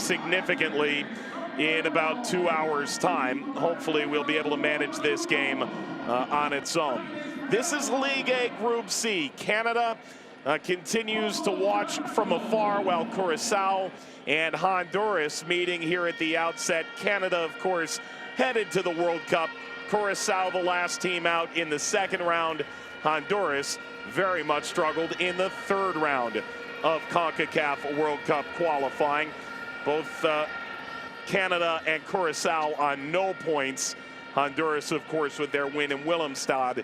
significantly in about 2 hours' time. Hopefully we'll be able to manage this game on its own. This is League A Group C. Canada continues to watch from afar while Curaçao and Honduras meeting here at the outset. Canada, of course, headed to the World Cup. Curaçao, the last team out in the second round. Honduras very much struggled in the third round of Concacaf World Cup qualifying. Both Canada and Curaçao on no points. Honduras, of course, with their win in Willemstad,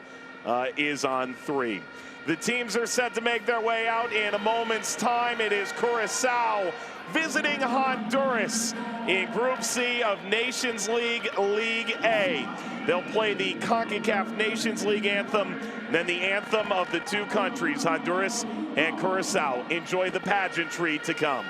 is on 3. The teams are set to make their way out in a moment's time. It is Curaçao visiting Honduras in Group C of Nations League, League A. They'll play the Concacaf Nations League anthem, then the anthem of the two countries, Honduras and Curaçao. Enjoy the pageantry to come.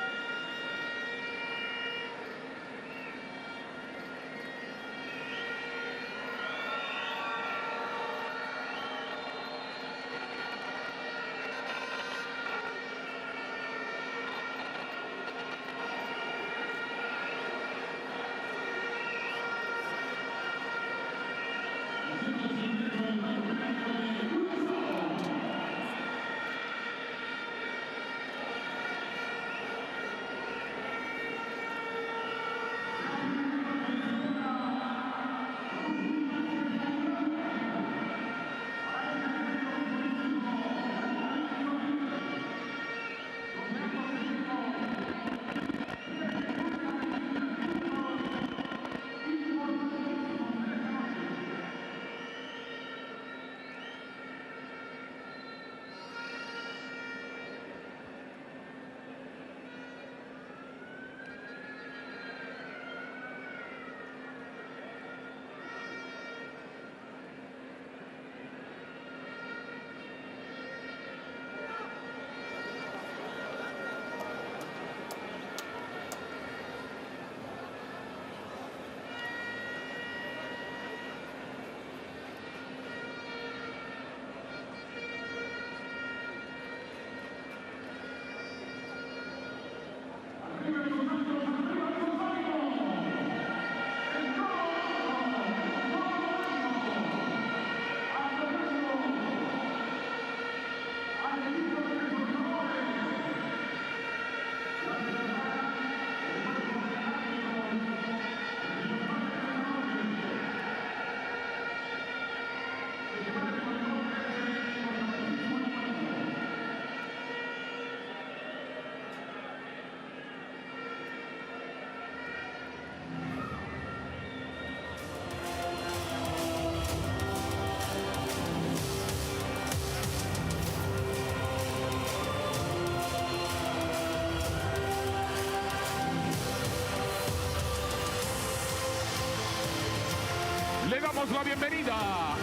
Le damos la bienvenida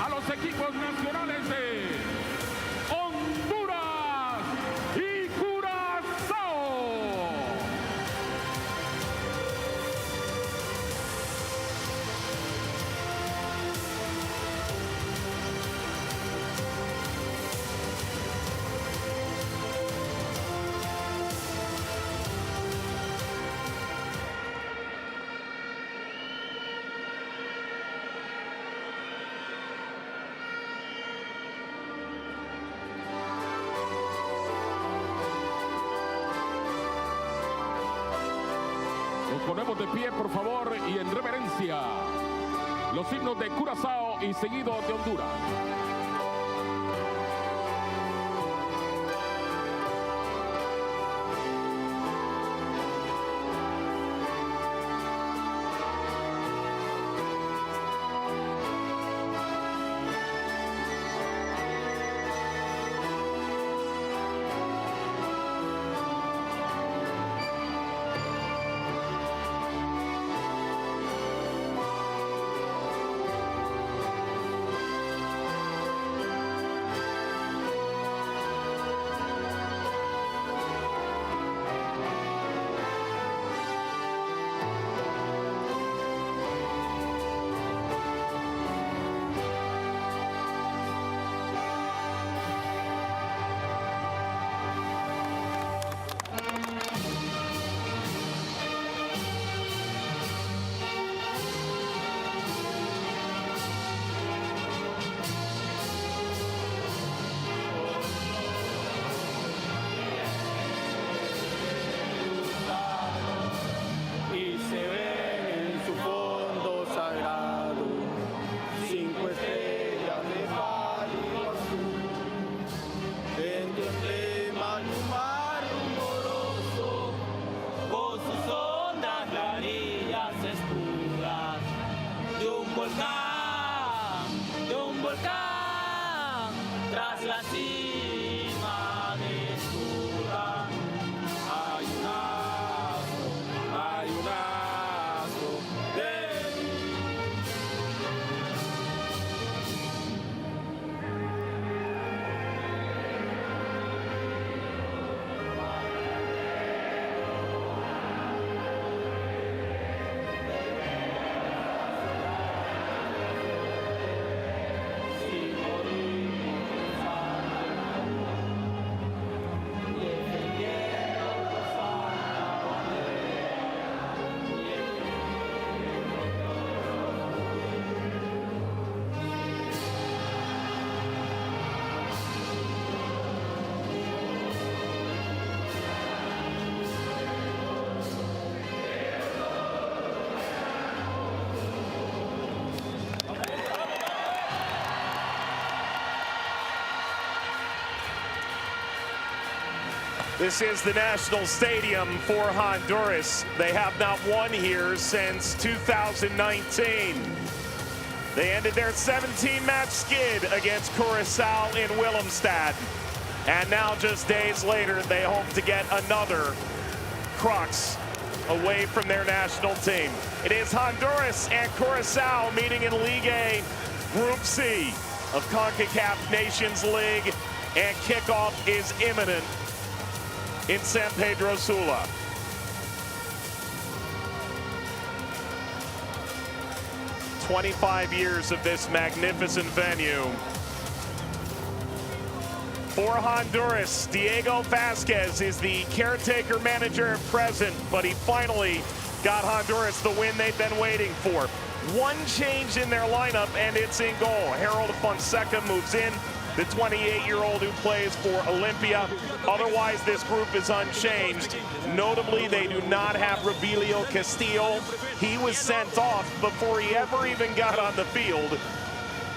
a los equipos nacionales de Honduras y Curaçao. Nos ponemos de pie, por favor, y en reverencia, los himnos de Curaçao y seguido de Honduras. This is the national stadium for Honduras. They have not won here since 2019. They ended their 17-match skid against Curaçao in Willemstad. And now, just days later, they hope to get another crux away from their national team. It is Honduras and Curaçao meeting in League A, Group C of Concacaf Nations League, and kickoff is imminent in San Pedro Sula. "25 years of this magnificent venue. For Honduras, Diego Vasquez is the caretaker manager at present, but he finally got Honduras the win they've been waiting for. One change in their lineup, and it's in goal. Harold Fonseca moves in, the 28-year-old who plays for Olympia. Otherwise, this group is unchanged. Notably, they do not have Robilio Castillo. He was sent off before he ever even got on the field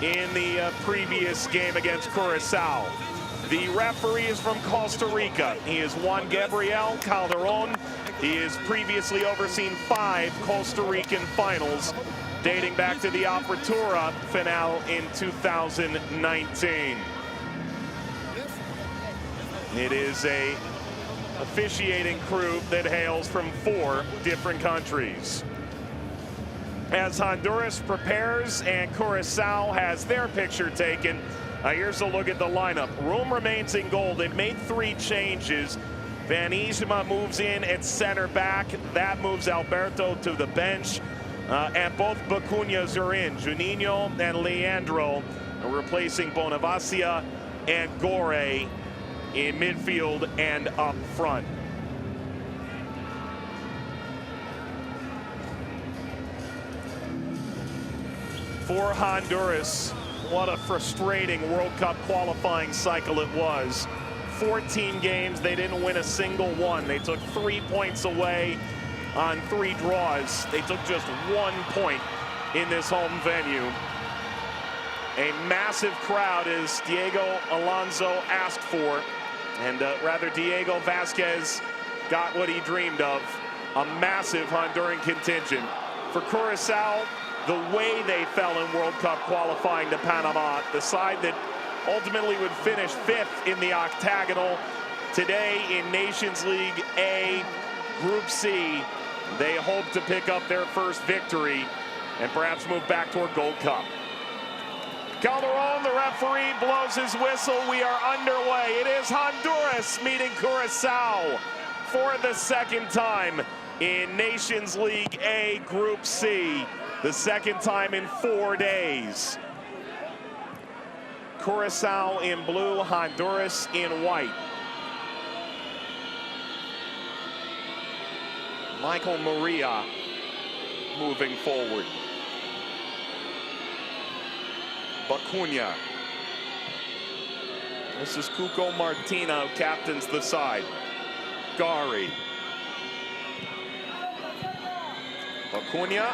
in the previous game against Curaçao. The referee is from Costa Rica. He is Juan Gabriel Calderon. He has previously overseen 5 Costa Rican finals, dating back to the Apertura finale in 2019. It is a officiating crew that hails from 4 different countries. As Honduras prepares and Curaçao has their picture taken, here's a look at the lineup. Room remains in goal. They made 3 changes. Van Isma moves in at center back. That moves Alberto to the bench. And both Bacuñas are in. Juninho and Leandro are replacing Bonavacia and Gore in midfield and up front. For Honduras, what a frustrating World Cup qualifying cycle it was. 14 games, they didn't win a single one. They took 3 points away on 3 draws. They took just 1 point in this home venue. A massive crowd, as Diego Alonso asked for, and rather Diego Vasquez got what he dreamed of, a massive Honduran contingent. For Curaçao, the way they fell in World Cup qualifying to Panama, the side that ultimately would finish 5th in the octagonal, today in Nations League A, Group C, they hope to pick up their first victory and perhaps move back toward Gold Cup. Calderon, the referee, blows his whistle. We are underway. It is Honduras meeting Curaçao for the 2nd time in Nations League A, Group C. The 2nd time in 4 days. Curaçao in blue, Honduras in white. Michael Maria moving forward. Bacuña. This is Cuco Martina, who captains the side. Gari. Bacuña.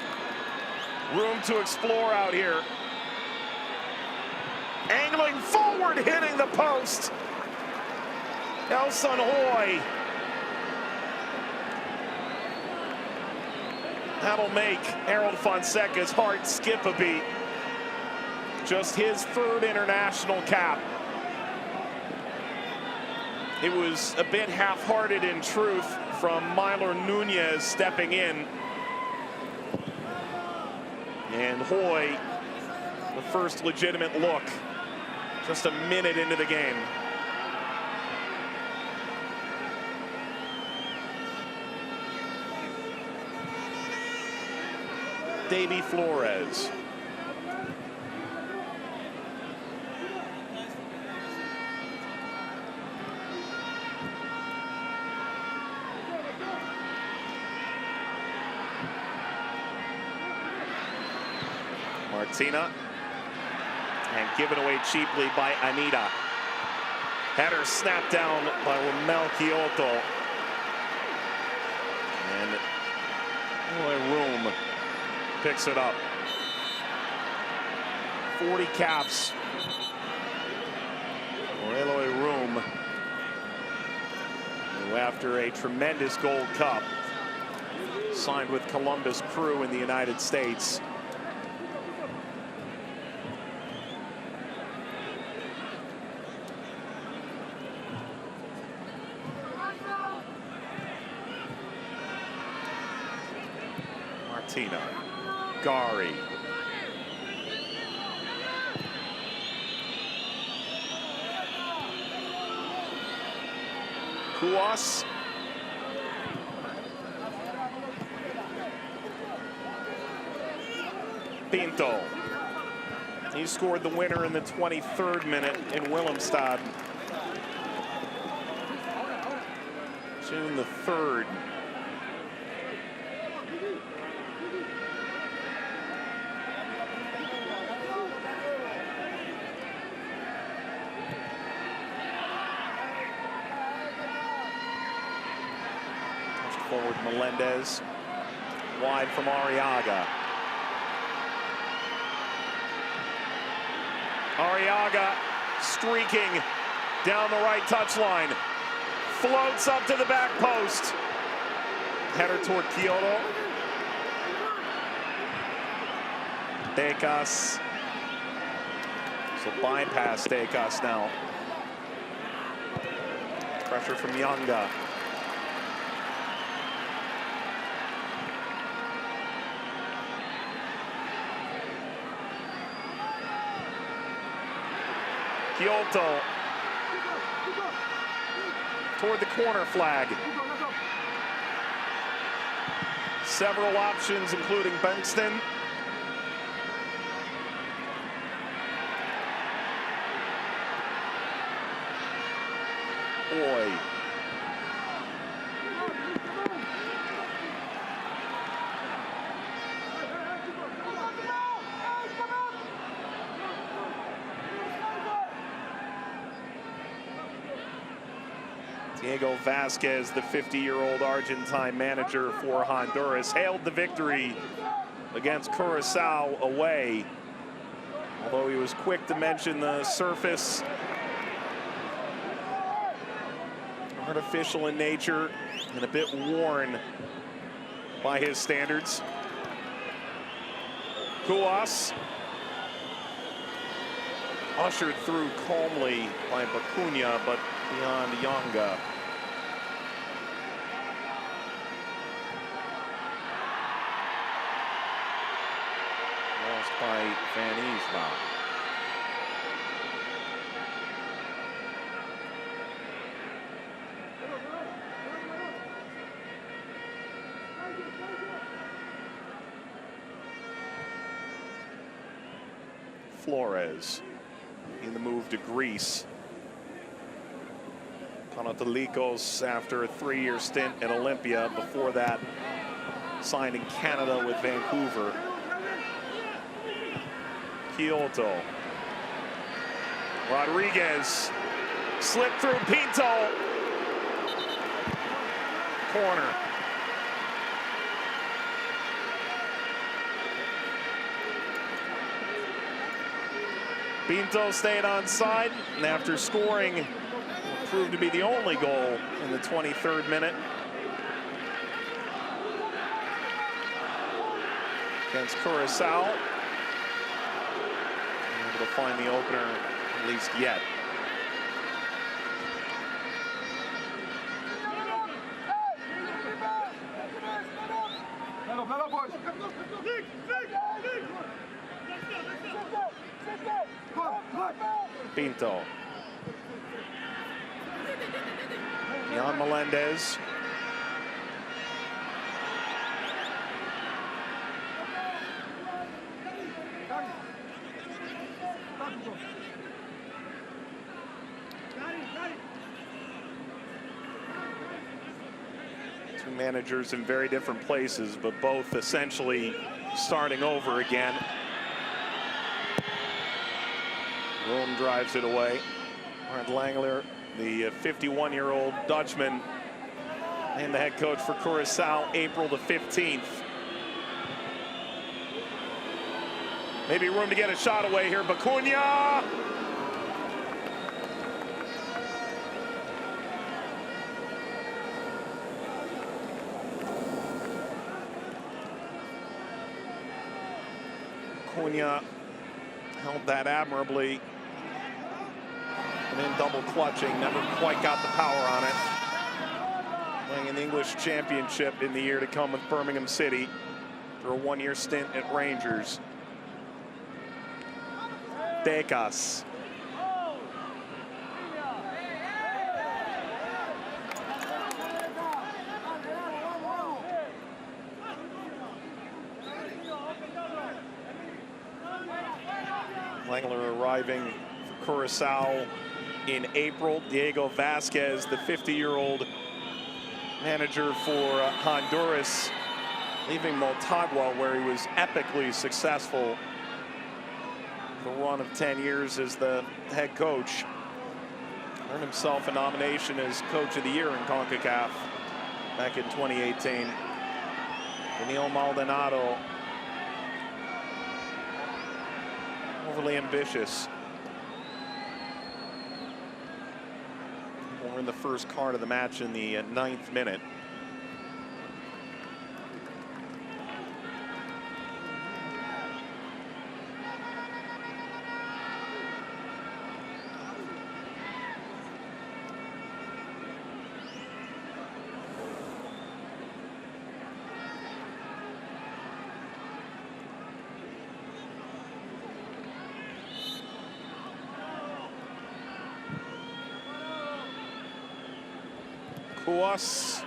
Room to explore out here. Angling forward, hitting the post. Elson Hoy. That'll make Harold Fonseca's heart skip a beat. Just his 3rd international cap. It was a bit half-hearted in truth from Myler Nunez stepping in. And Hoy, the first legitimate look, just a minute into the game. Davy Flores. Martina, and given away cheaply by Anita. Header snapped down by Ramel Kyoto. And Room picks it up. 40 caps for Eloy Room. who after a tremendous Gold Cup signed with Columbus Crew in the United States. Martina, Gari. Kuas. Pinto. He scored the winner in the 23rd minute in Willemstad. June the 3rd. Forward Melendez, wide from Arriaga. Arriaga streaking down the right touchline, floats up to the back post. Header toward Kyoto. Decas. So bypass Decas now. Pressure from Yanga. Kyoto toward the corner flag. Several options, including Bankston. Boy. Diego Vasquez, the 50-year-old Argentine manager for Honduras, hailed the victory against Curaçao away. Although he was quick to mention the surface, artificial in nature and a bit worn by his standards. Kuas, ushered through calmly by Bacuna, but beyond Yanga. Lost by Van Isma. Flores in the move to Greece. Panatalikos, after a 3-year stint at Olympia, before that signed in Canada with Vancouver. Kyoto. Rodriguez slipped through Pinto. Corner. Pinto stayed onside, and after scoring proved to be the only goal in the 23rd minute against Curaçao. Able to find the opener, at least yet. Pinto. Jan Melendez. Two managers in very different places, but both essentially starting over again. Rome drives it away. Arndt Langler, the 51-year-old Dutchman, and the head coach for Curaçao, April the 15th. Maybe room to get a shot away here. Bacuna! Cunha held that admirably. And then double clutching, never quite got the power on it. Playing an English championship in the year to come with Birmingham City for a one-year stint at Rangers. Decas. Langler arriving for Curaçao in April. Diego Vasquez, the 50-year-old manager for Honduras, leaving Motagua, where he was epically successful for a run of 10 years as the head coach. Earned himself a nomination as Coach of the Year in Concacaf back in 2018. Daniel Maldonado, overly ambitious. We're in the first card of the match in the 9th minute. Kuas.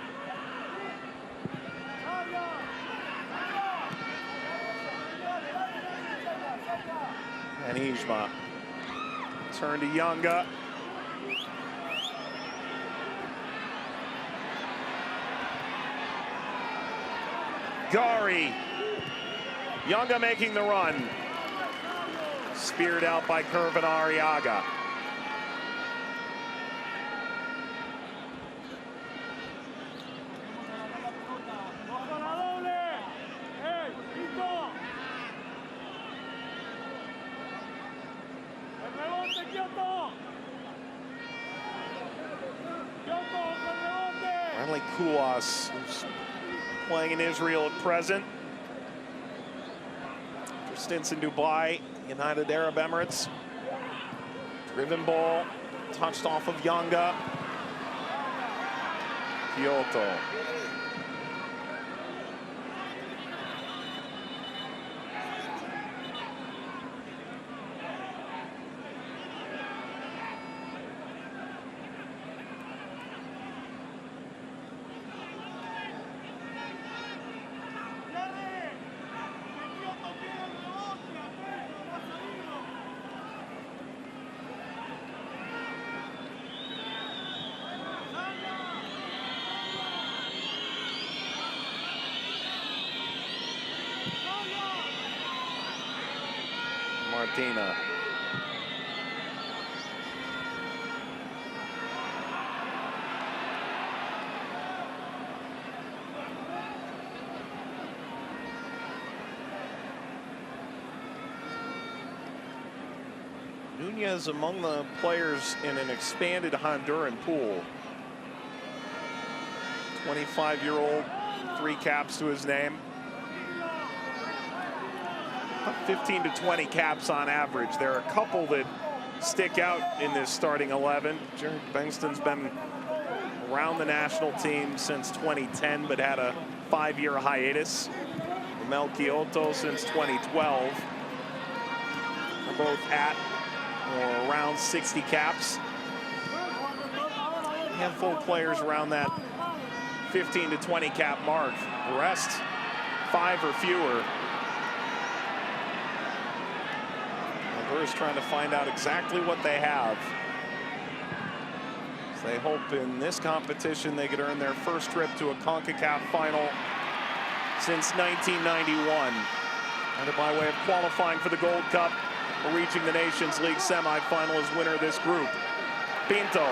And Ijma. Turn to Yanga. Gari. Yanga making the run. Speared out by Kervin Arriaga. Finally, Kuas, who's playing in Israel at present. For stints in Dubai, United Arab Emirates. Driven ball, touched off of Yanga. Kyoto. Martina. Nunez among the players in an expanded Honduran pool. 25-year-old, 3 caps to his name. 15 to 20 caps on average. There are a couple that stick out in this starting 11. Jared Bengtson's been around the national team since 2010, but had a 5-year hiatus. Ramel Kyoto since 2012. They're both at or around 60 caps. A handful of players around that 15 to 20 cap mark. The rest, 5 or fewer. Honduras trying to find out exactly what they have. So they hope in this competition they could earn their first trip to a Concacaf final since 1991. And by way of qualifying for the Gold Cup or reaching the Nations League semifinal as winner of this group. Pinto.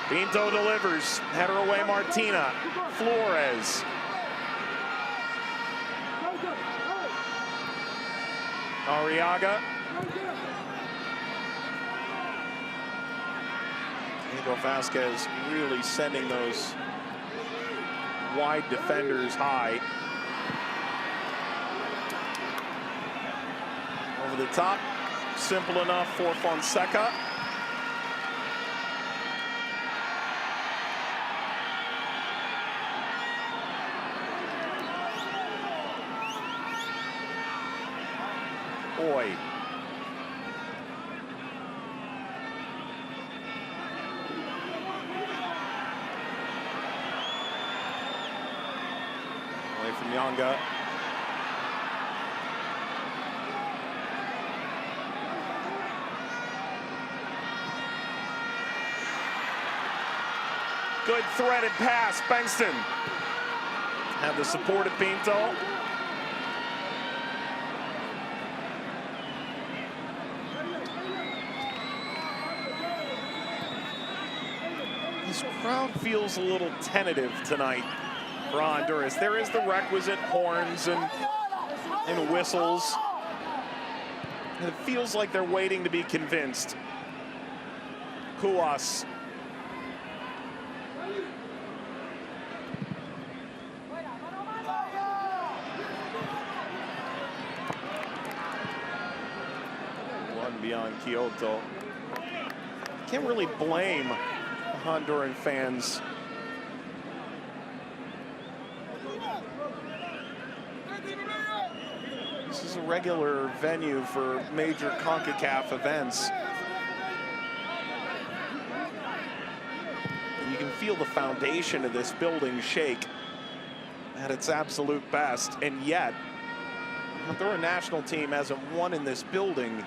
Pinto delivers. Header away Martina. Flores. Arriaga. Diego Vasquez really sending those wide defenders high. Over the top, simple enough for Fonseca. Boy. Away from Yanga. Good threaded pass, Bengtson. Had the support of Pinto. This crowd feels a little tentative tonight for Honduras. There is the requisite horns and whistles. And it feels like they're waiting to be convinced. Kuas. One beyond Kyoto. Can't really blame Honduran fans. This is a regular venue for major Concacaf events. And you can feel the foundation of this building shake at its absolute best, and yet the Honduran national team hasn't won in this building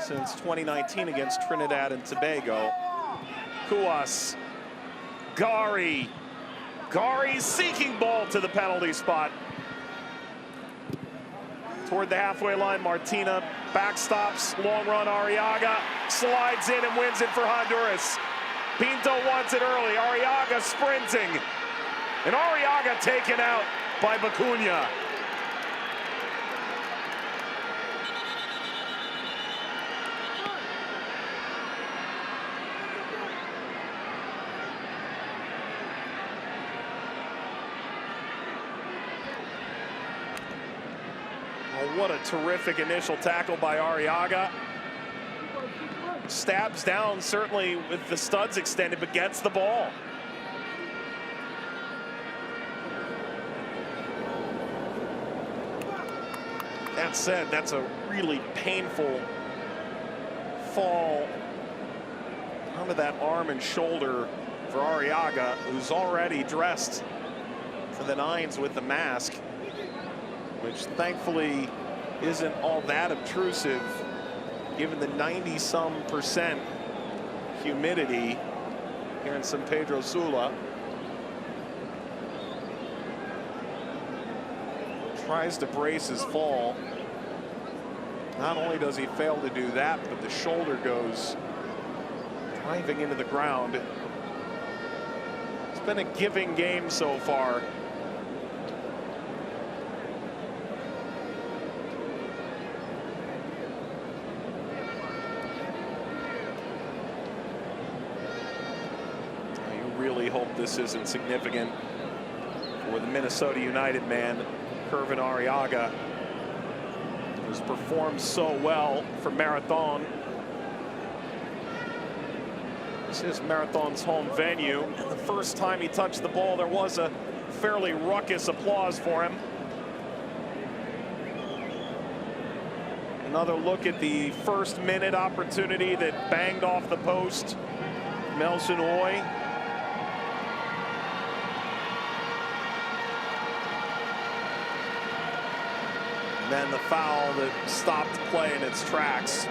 since 2019 against Trinidad and Tobago. Kuas, Gari seeking ball to the penalty spot. Toward the halfway line, Martina backstops, long run, Arriaga slides in and wins it for Honduras. Pinto wants it early, Arriaga sprinting, and Arriaga taken out by Bacuna. Oh, what a terrific initial tackle by Arriaga. Stabs down, certainly with the studs extended, but gets the ball. That said, that's a really painful fall onto that arm and shoulder for Arriaga, who's already dressed for the nines with the mask, which thankfully isn't all that obtrusive given the 90-some% humidity here in San Pedro Sula. Tries to brace his fall. Not only does he fail to do that, but the shoulder goes driving into the ground. It's been a giving game so far. Really hope this isn't significant for the Minnesota United man, Kervin Arriaga, who's performed so well for Marathon. This is Marathon's home venue, and the first time he touched the ball, there was a fairly ruckus applause for him. Another look at the first minute opportunity that banged off the post. Melson Oy. And then the foul that stopped play in its tracks.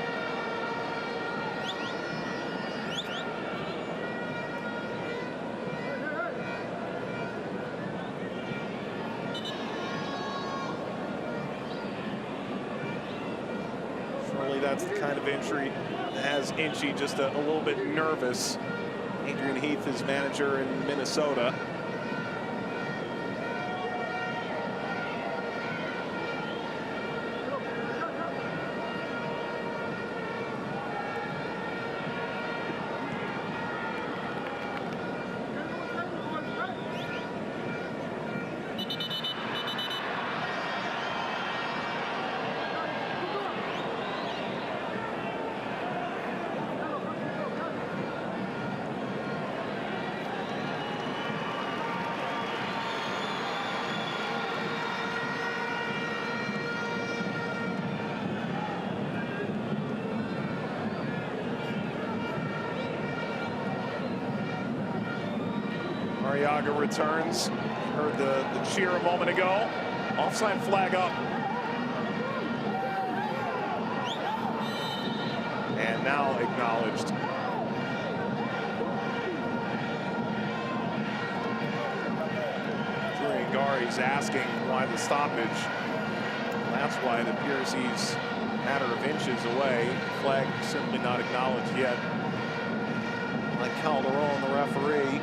Surely that's the kind of injury that has Inchy just a little bit nervous. Adrian Heath, his manager in Minnesota. Arriaga returns. Heard the cheer a moment ago. Offside flag up. And now acknowledged. Gari's asking why the stoppage. That's why it appears he's a matter of inches away. Flag simply not acknowledged yet. Like Calderon, the referee.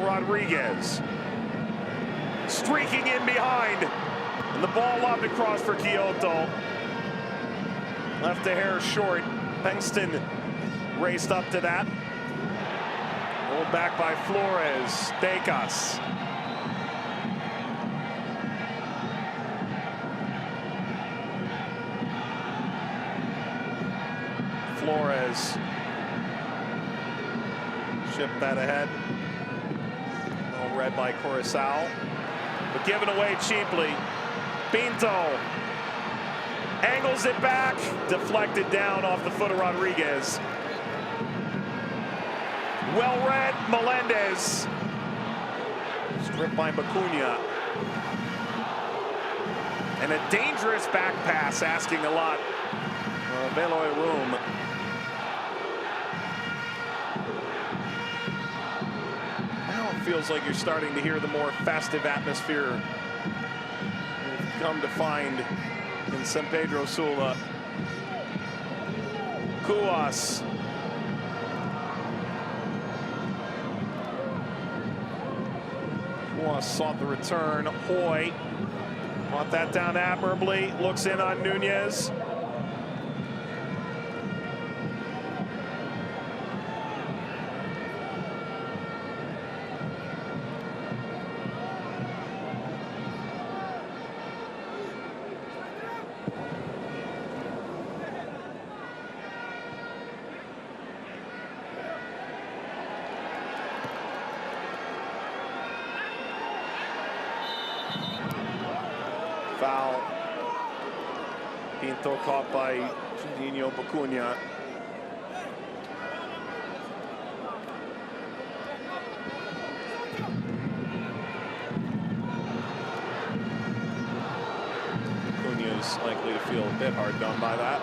Rodriguez streaking in behind, and the ball lobbed across for Kyoto. Left a hair short. Bengston raced up to that. Rolled back by Flores. Decas. Flores shipped that ahead. Read by Curaçao, but given away cheaply. Pinto angles it back, deflected down off the foot of Rodriguez. Well read, Melendez. Stripped by Bacuna. And a dangerous back pass, asking a lot. Veloy room. Feels like you're starting to hear the more festive atmosphere we've come to find in San Pedro Sula. Cuas. Cuas sought the return. Hoy brought that down admirably. Looks in on Nunez. Foul. Pinto caught by Juninho Bacuna. Bacuna is likely to feel a bit hard done by that.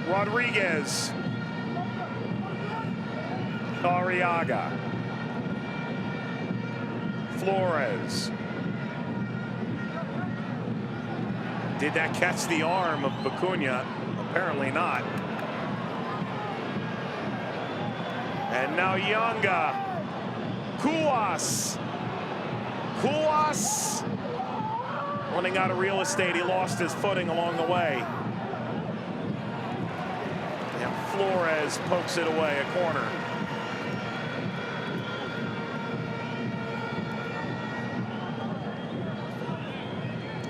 Rodriguez. Arriaga. Flores. Did that catch the arm of Bacuna? Apparently not. And now Yanga. Cuas. Cuas. Running out of real estate. He lost his footing along the way. Flores pokes it away, a corner.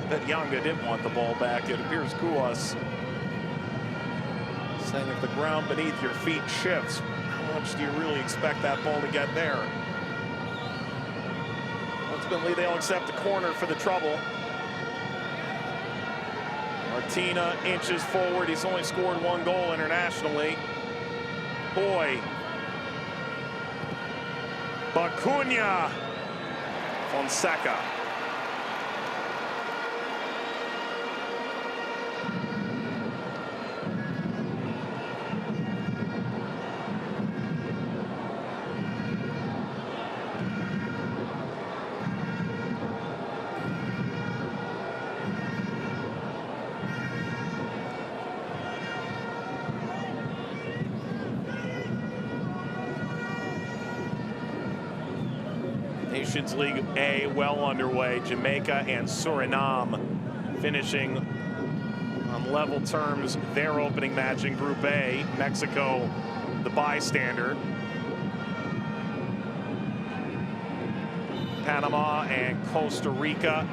That Yanga didn't want the ball back. It appears Cuas saying if the ground beneath your feet shifts, how much do you really expect that ball to get there? Ultimately, they'll accept the corner for the trouble. Martina inches forward. He's only scored 1 goal internationally. Boy. Bacuna. Fonseca. Nations League A well underway. Jamaica and Suriname finishing on level terms their opening match in Group A. Mexico, the bystander. Panama and Costa Rica,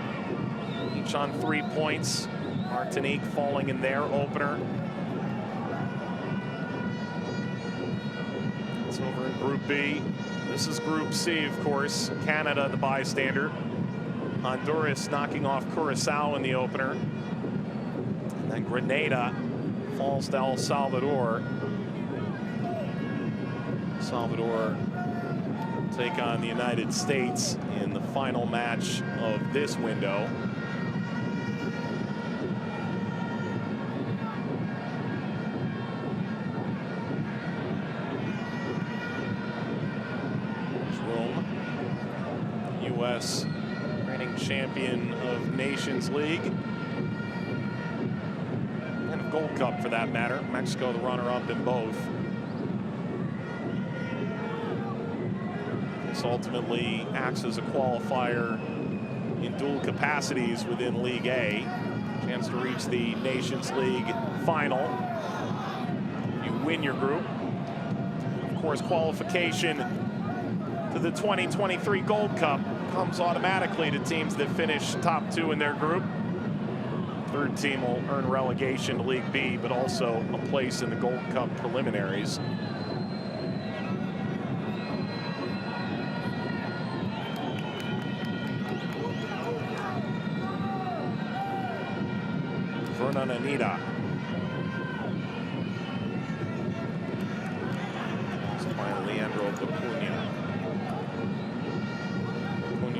each on 3 points. Martinique falling in their opener. It's over in Group B. This is Group C, of course. Canada, the bystander. Honduras knocking off Curaçao in the opener. And then Grenada falls to El Salvador. Salvador take on the United States in the final match of this window. U.S. reigning champion of Nations League and of Gold Cup for that matter. Mexico the runner-up in both. This ultimately acts as a qualifier in dual capacities within League A. Chance to reach the Nations League final. You win your group. Of course, qualification to the 2023 Gold Cup comes automatically to teams that finish top 2 in their group. Third team will earn relegation to League B, but also a place in the Gold Cup preliminaries. Anita. It's by Leandro Bacuna.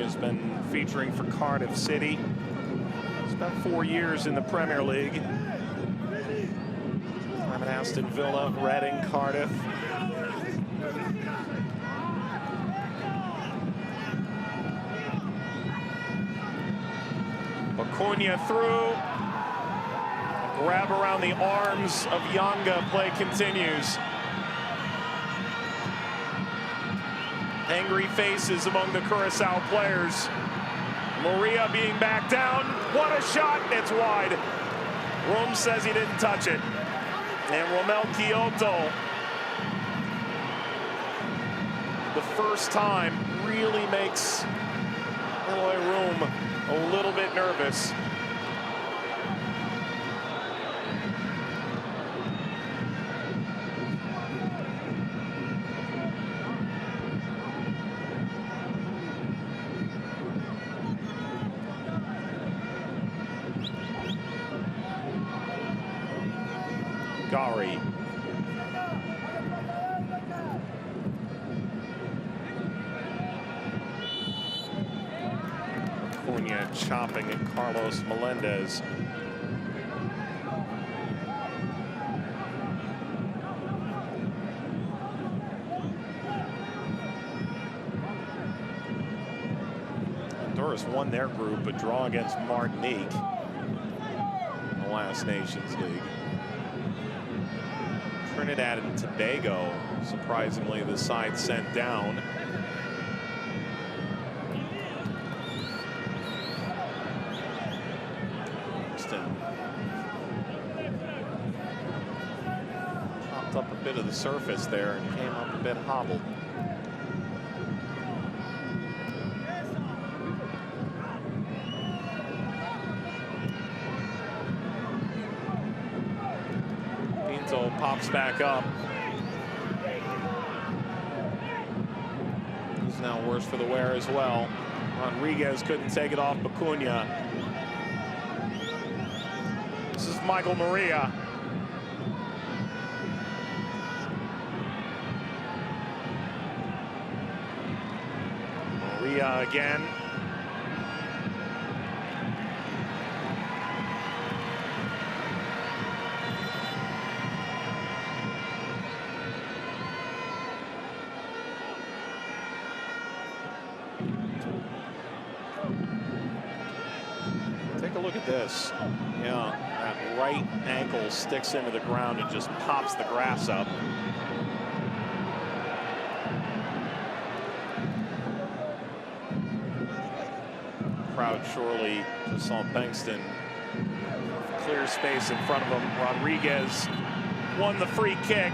Bacuna's been featuring for Cardiff City. Spent 4 years in the Premier League. Time at Aston Villa, Reading, Cardiff. Bacuna through. Grab around the arms of Yanga. Play continues. Angry faces among the Curaçao players. Maria being backed down. What a shot! It's wide. Rome says he didn't touch it. And Romel Kyoto, the first time, really makes Eloy Room a little bit nervous. Gari. Cunha chopping at Carlos Melendez. Honduras won their group, a draw against Martinique in the last Nations League. Trinidad and Tobago, surprisingly, the side sent down. Houston chopped up a bit of the surface there and came up a bit hobbled. Pops back up. He's now worse for the wear as well. Rodriguez couldn't take it off Bacuna. This is Michael Maria. Maria again. Look at this. Yeah, that right ankle sticks into the ground and just pops the grass up. crowd surely just saw Bankston clear space in front of him. Rodriguez won the free kick.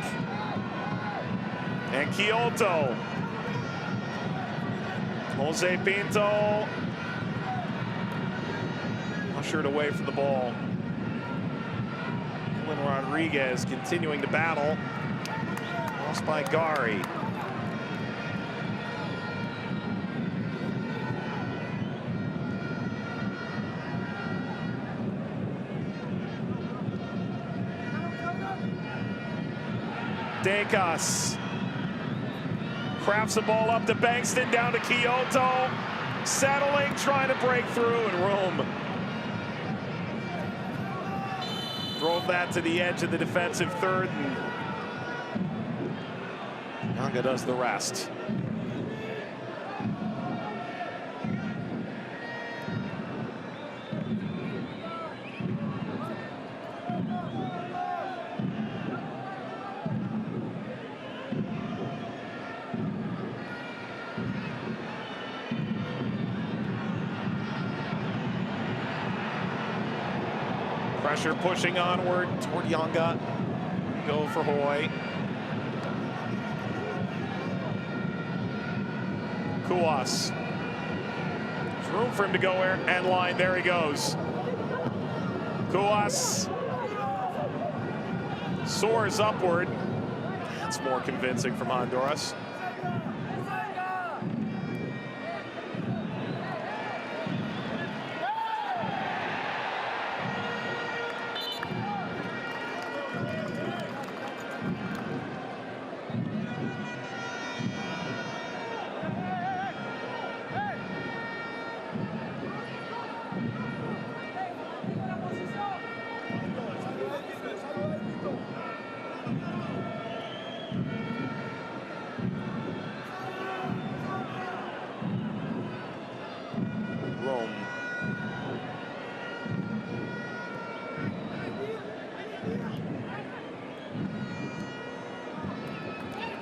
And Kyoto. Jose Pinto ushered away from the ball. Rodriguez continuing to battle. Lost by Gari. Decas crafts the ball up to Bankston, down to Kyoto. Settling, trying to break through, and Rome drove that to the edge of the defensive third, and Yanga does the rest. Pressure pushing onward toward Yanga. Go for Hoy. Kuwas. There's room for him to go and line. There he goes. Kuwas soars upward. That's more convincing from Honduras.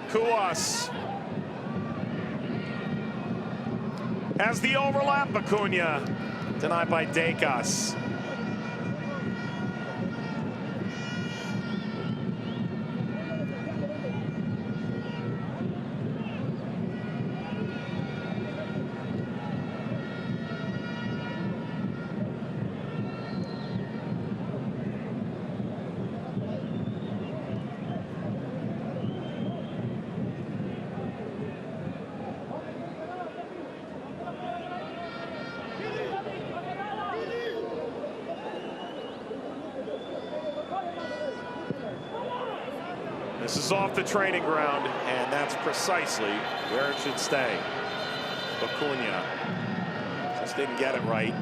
Kuwas has the overlap. Acuna denied by Decas. This is off the training ground, and that's precisely where it should stay. Acuna just didn't get it right.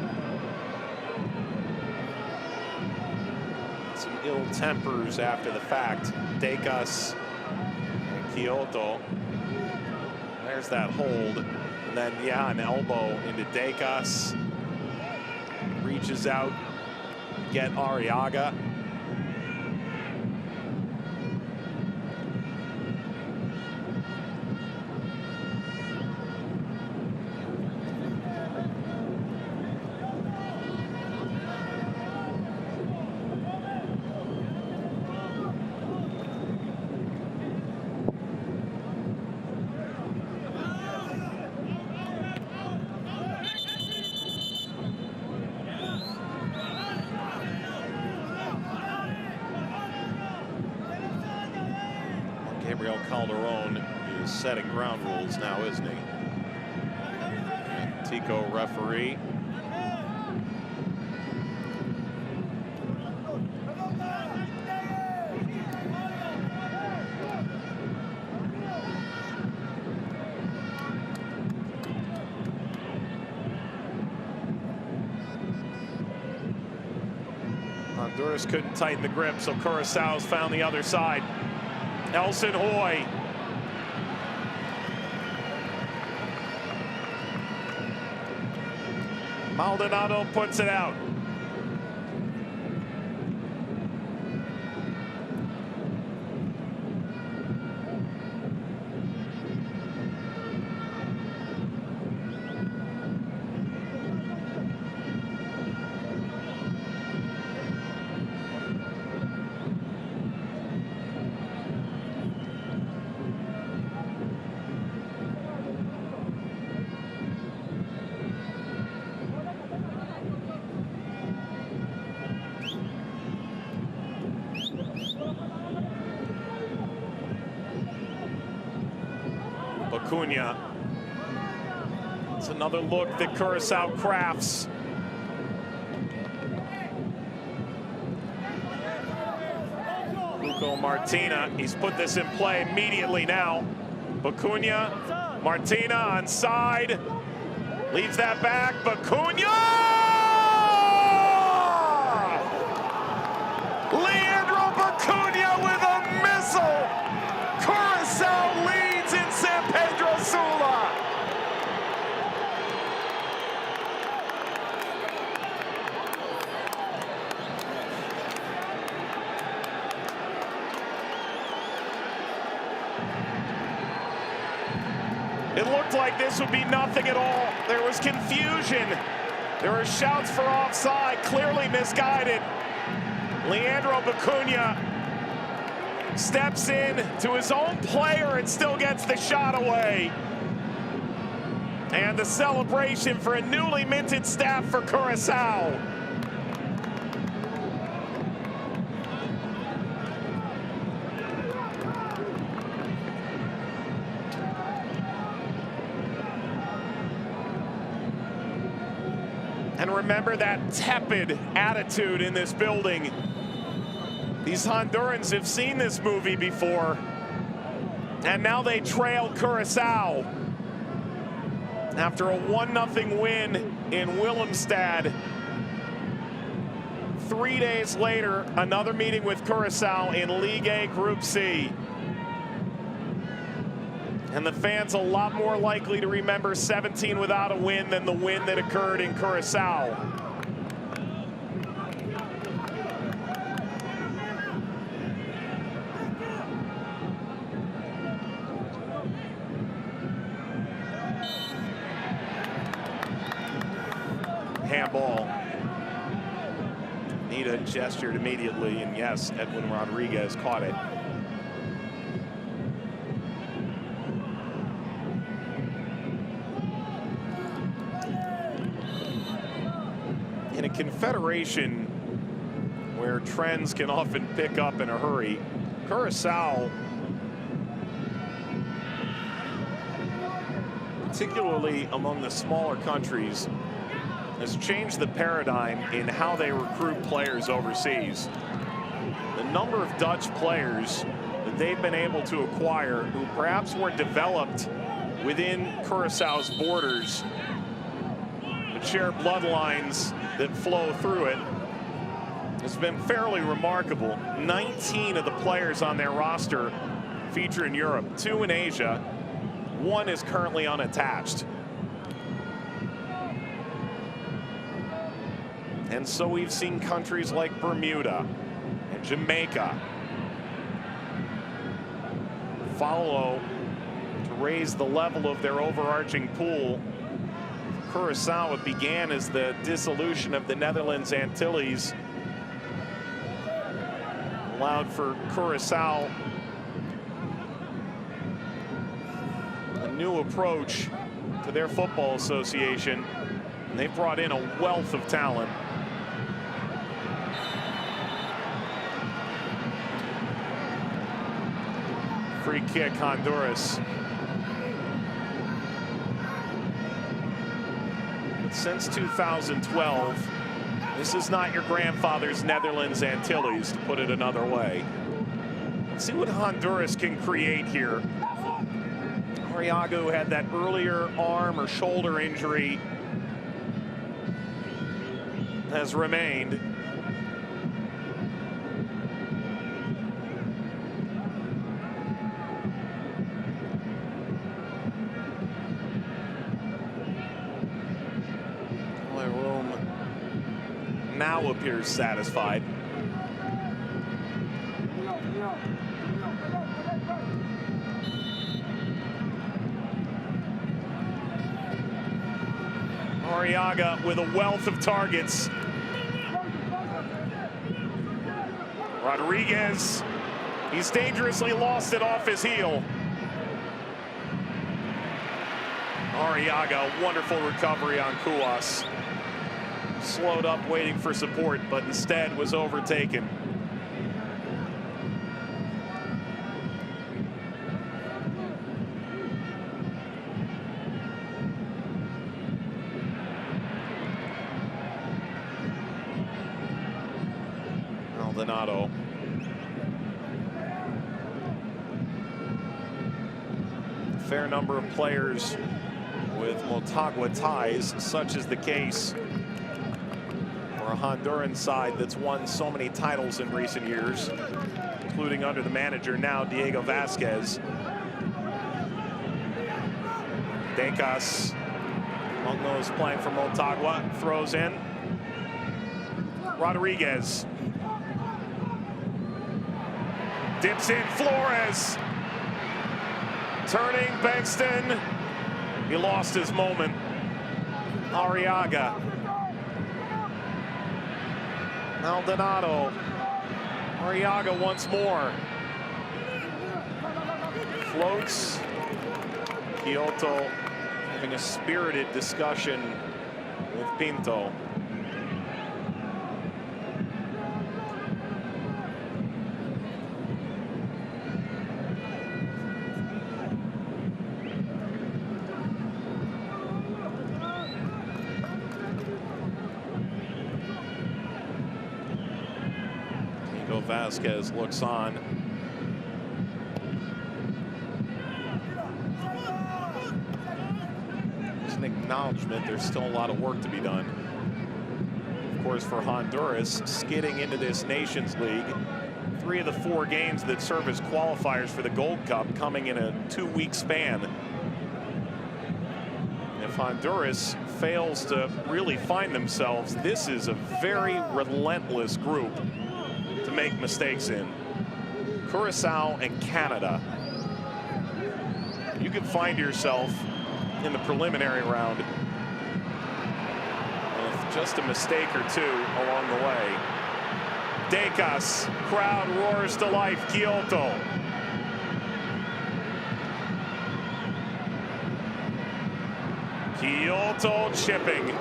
Some ill tempers after the fact. Decas and Kyoto. There's that hold. And then, yeah, an elbow into Decas. Reaches out, get Arriaga. Gabriel Calderon is setting ground rules now, isn't he? And Tico referee. Honduras couldn't tighten the grip, so Curaçao's found the other side. Nelson Hoy. Maldonado puts it out. Acuna. It's another look that Curaçao crafts. Martina, he's put this in play immediately now. Acuna, Martina on side, leaves that back. Acuna! Leandro Acuna with a missile. Curaçao leads in San Pedro Sula. It looked like this would be nothing at all. There was confusion. There were shouts for offside, clearly misguided. Leandro Acuna steps in to his own player and still gets the shot away. And the celebration for a newly minted staff for Curaçao. And remember that tepid attitude in this building. These Hondurans have seen this movie before, and now they trail Curaçao after a 1-0 win in Willemstad. 3 days later, another meeting with Curaçao in Ligue A Group C. And the fans a lot more likely to remember 17 without a win than the win that occurred in Curaçao. Handball. Nita gestured immediately, and yes, Edwin Rodriguez caught it. In a confederation where trends can often pick up in a hurry, Curaçao, particularly among the smaller countries, has changed the paradigm in how they recruit players overseas. The number of Dutch players that they've been able to acquire who perhaps weren't developed within Curaçao's borders, but share bloodlines that flow through it, has been fairly remarkable. 19 of the players on their roster feature in Europe, 2 in Asia, 1 is currently unattached. And so we've seen countries like Bermuda and Jamaica follow to raise the level of their overarching pool. Curaçao, it began as the dissolution of the Netherlands Antilles, allowed for Curaçao a new approach to their football association, and they brought in a wealth of talent. Free kick, Honduras. Since 2012, this is not your grandfather's Netherlands Antilles, to put it another way. Let's see what Honduras can create here. Arriaga had that earlier arm or shoulder injury, has remained. Now appears satisfied. Arriaga with a wealth of targets. Rodriguez, he's dangerously lost it off his heel. Arriaga, wonderful recovery on Kuas. Slowed up waiting for support, but instead was overtaken. Maldonado. A fair number of players with Motagua ties, such is the case for a Honduran side that's won so many titles in recent years, including under the manager now, Diego Vasquez. Decas, among those playing for Motagua, throws in. Rodriguez. Dips in, Flores. Turning, Bengtson. He lost his moment. Arriaga. Maldonado. Arriaga once more. Floats. Kyoto having a spirited discussion with Pinto. Diego Vasquez looks on. Acknowledgement there's still a lot of work to be done. Of course, for Honduras, skidding into this Nations League, 3 of the 4 games that serve as qualifiers for the Gold Cup coming in a 2-week span. If Honduras fails to really find themselves, this is a very relentless group to make mistakes in. Curaçao and Canada. You can find yourself in the preliminary round with just a mistake or two along the way. Decas, crowd roars to life. Kyoto. Kyoto chipping.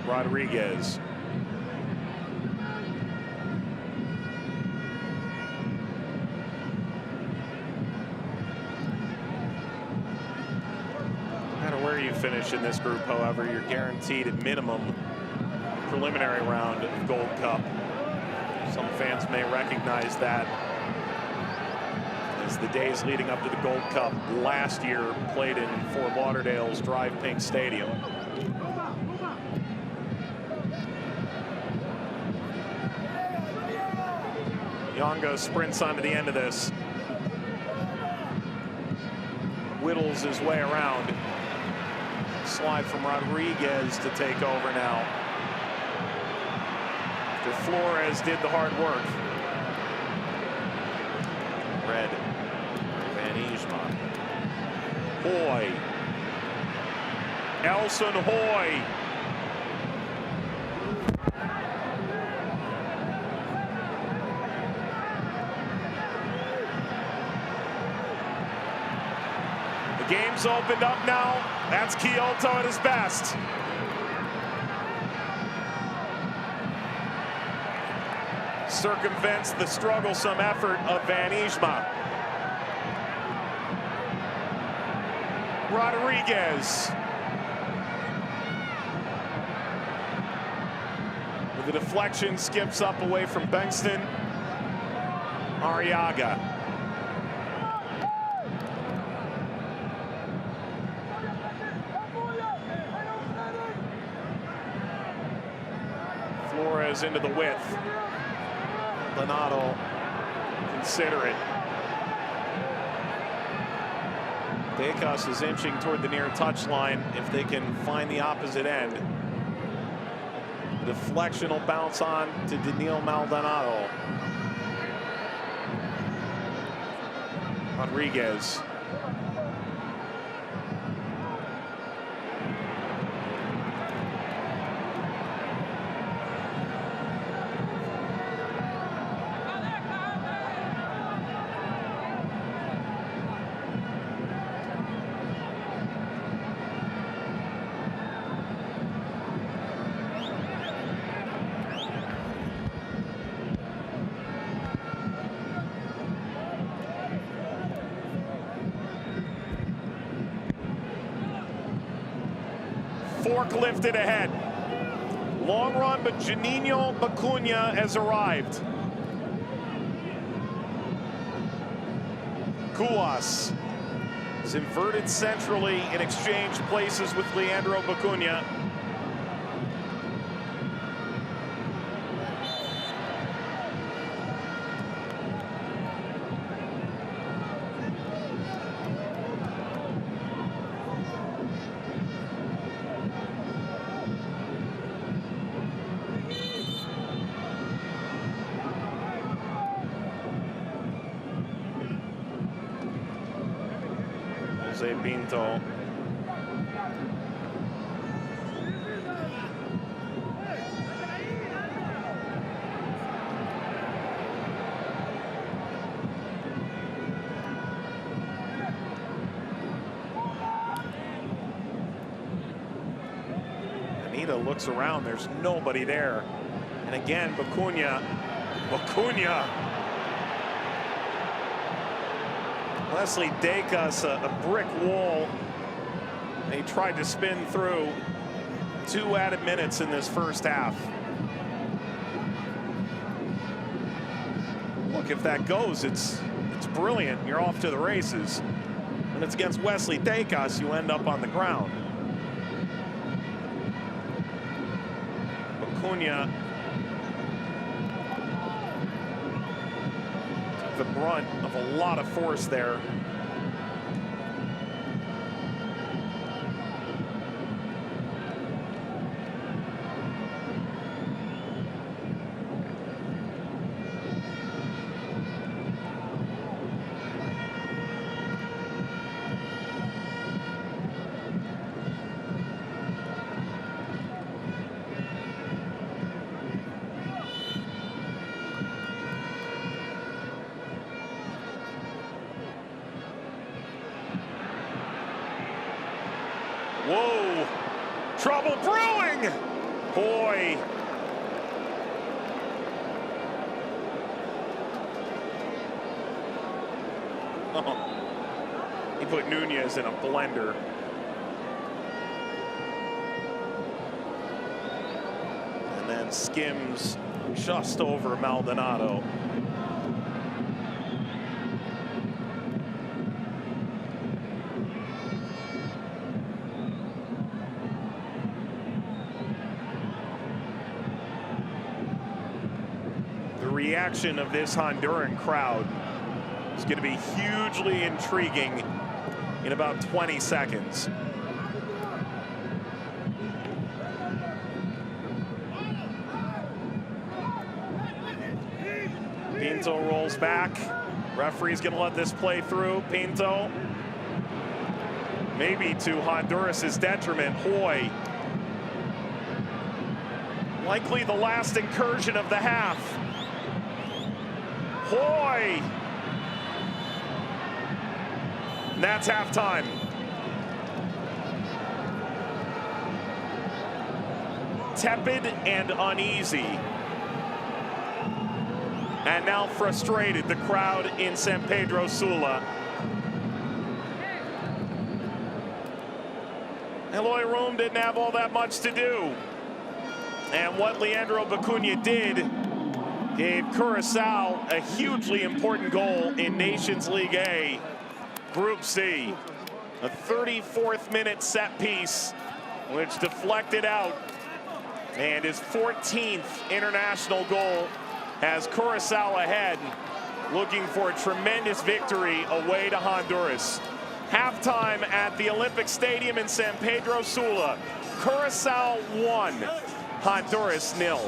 Rodriguez. No matter where you finish in this group, however, you're guaranteed at minimum preliminary round of Gold Cup. Some fans may recognize that as the days leading up to the Gold Cup last year played in Fort Lauderdale's Drive Pink Stadium. Yongo sprints onto the end of this. Whittles his way around. Slide from Rodriguez to take over now. After Flores did the hard work. Red. Van Ijma. Hoy. Elson Hoy. The game's opened up now. That's Kyoto at his best. Circumvents the strugglesome effort of Van Ijma. Rodriguez. With the deflection, skips up away from Bengtson. Arriaga. Flores into the width. Donato, consider it. Decas is inching toward the near touchline if they can find the opposite end. Deflection will bounce on to Daniil Maldonado. Rodriguez. Fork lifted ahead. Long run, but Juninho Bacuna has arrived. Cuas is inverted centrally and exchanged places with Leandro Bacuna. Pinto. Anita looks around, there's nobody there. And again, Bacuna. Wesley Dacus, a brick wall. He tried to spin through. 2 added minutes in this first half. Look, if that goes, it's brilliant. You're off to the races. When it's against Wesley Dacus, you end up on the ground. Bacuna took the brunt of a lot of force there. Whoa, trouble brewing. Boy. Oh. He put Nunez in a blender. And then skims just over Maldonado. Reaction of this Honduran crowd is going to be hugely intriguing in about 20 seconds. Pinto rolls back. Referee's going to let this play through. Pinto, maybe to Honduras's detriment. Hoy, likely the last incursion of the half. Hoy! And that's halftime. Tepid and uneasy. And now frustrated, the crowd in San Pedro Sula. Eloy Room didn't have all that much to do. And what Leandro Bacuna did gave Curaçao a hugely important goal in Nations League A, Group C. A 34th minute set piece, which deflected out. And his 14th international goal has Curaçao ahead, looking for a tremendous victory away to Honduras. Halftime at the Olympic Stadium in San Pedro Sula. Curaçao 1, Honduras 0.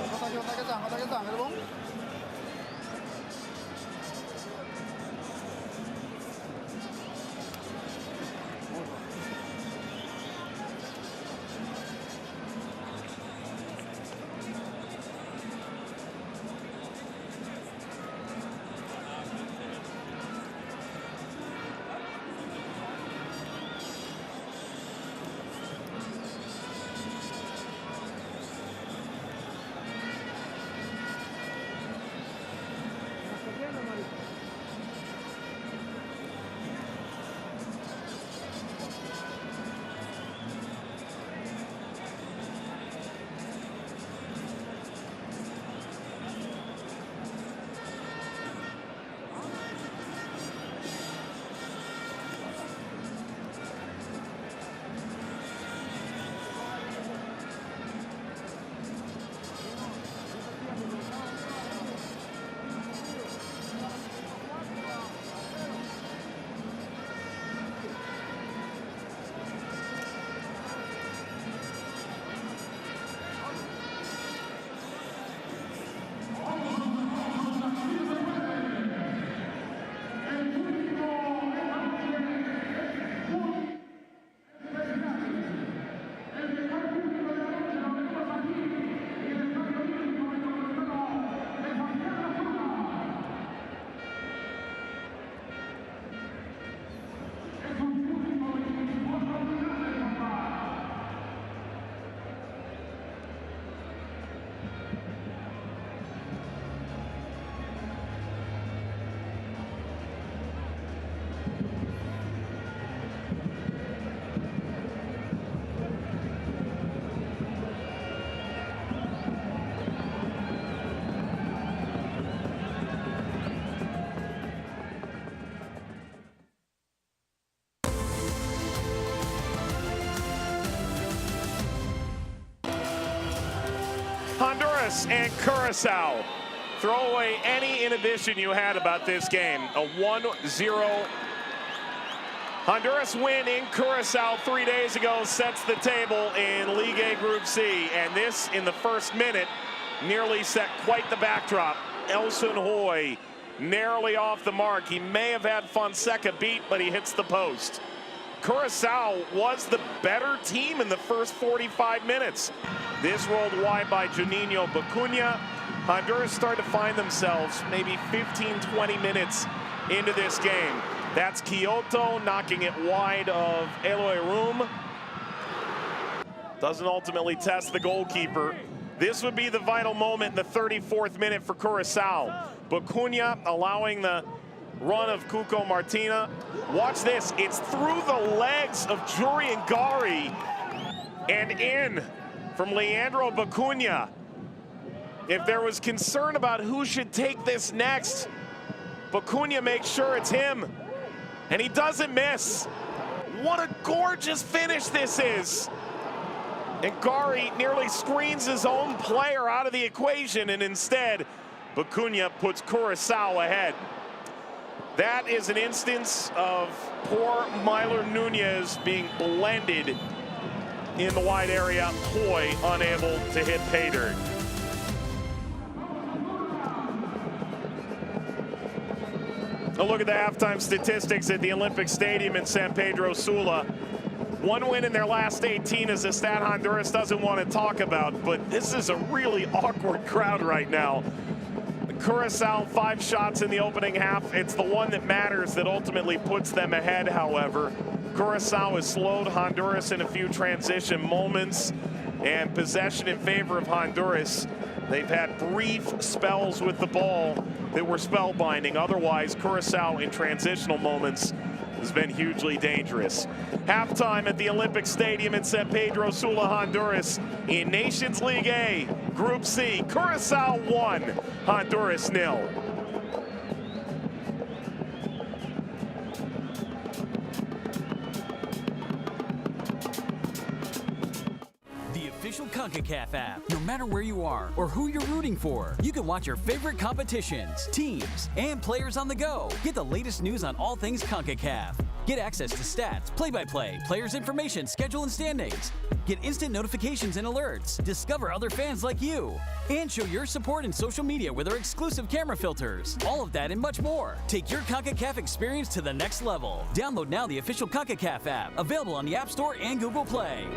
Honduras and Curaçao. Throw away any inhibition you had about this game. A 1-0 Honduras win in Curaçao 3 days ago sets the table in League A Group C. And this, in the first minute, nearly set quite the backdrop. Elson Hoy narrowly off the mark. He may have had Fonseca beat, but he hits the post. Curaçao was the better team in the first 45 minutes. This rolled wide by Juninho Bacuna. Honduras started to find themselves maybe 15-20 minutes into this game. That's Kyoto knocking it wide of Eloy Room. Doesn't ultimately test the goalkeeper. This would be the vital moment in the 34th minute for Curaçao. Bacuna allowing the run of Cuco Martina. Watch this, it's through the legs of Jurian Gari and in from Leandro Bacuna. If there was concern about who should take this next, Bacuna makes sure it's him, and he doesn't miss. What a gorgeous finish this is. And Gari nearly screens his own player out of the equation, and instead, Bacuna puts Curaçao ahead. That is an instance of poor Myler Nunez being blended in the wide area. Hoy unable to hit pay dirt. A look at the halftime statistics at the Olympic Stadium in San Pedro Sula. One win in their last 18 is a stat Honduras doesn't want to talk about, but this is a really awkward crowd right now. Curaçao, 5 shots in the opening half. It's the one that matters that ultimately puts them ahead, however. Curaçao has slowed Honduras in a few transition moments, and possession in favor of Honduras. They've had brief spells with the ball that were spellbinding. Otherwise, Curaçao in transitional moments has been hugely dangerous. Halftime at the Olympic Stadium in San Pedro Sula, Honduras, in Nations League A, Group C. Curaçao 1, Honduras 0. Concacaf app. No matter where you are or who you're rooting for, you can watch your favorite competitions, teams, and players on the go. Get the latest news on all things Concacaf. Get access to stats, play-by-play, players' information, schedule, and standings. Get instant notifications and alerts. Discover other fans like you. And show your support in social media with our exclusive camera filters. All of that and much more. Take your Concacaf experience to the next level. Download now the official Concacaf app, available on the App Store and Google Play.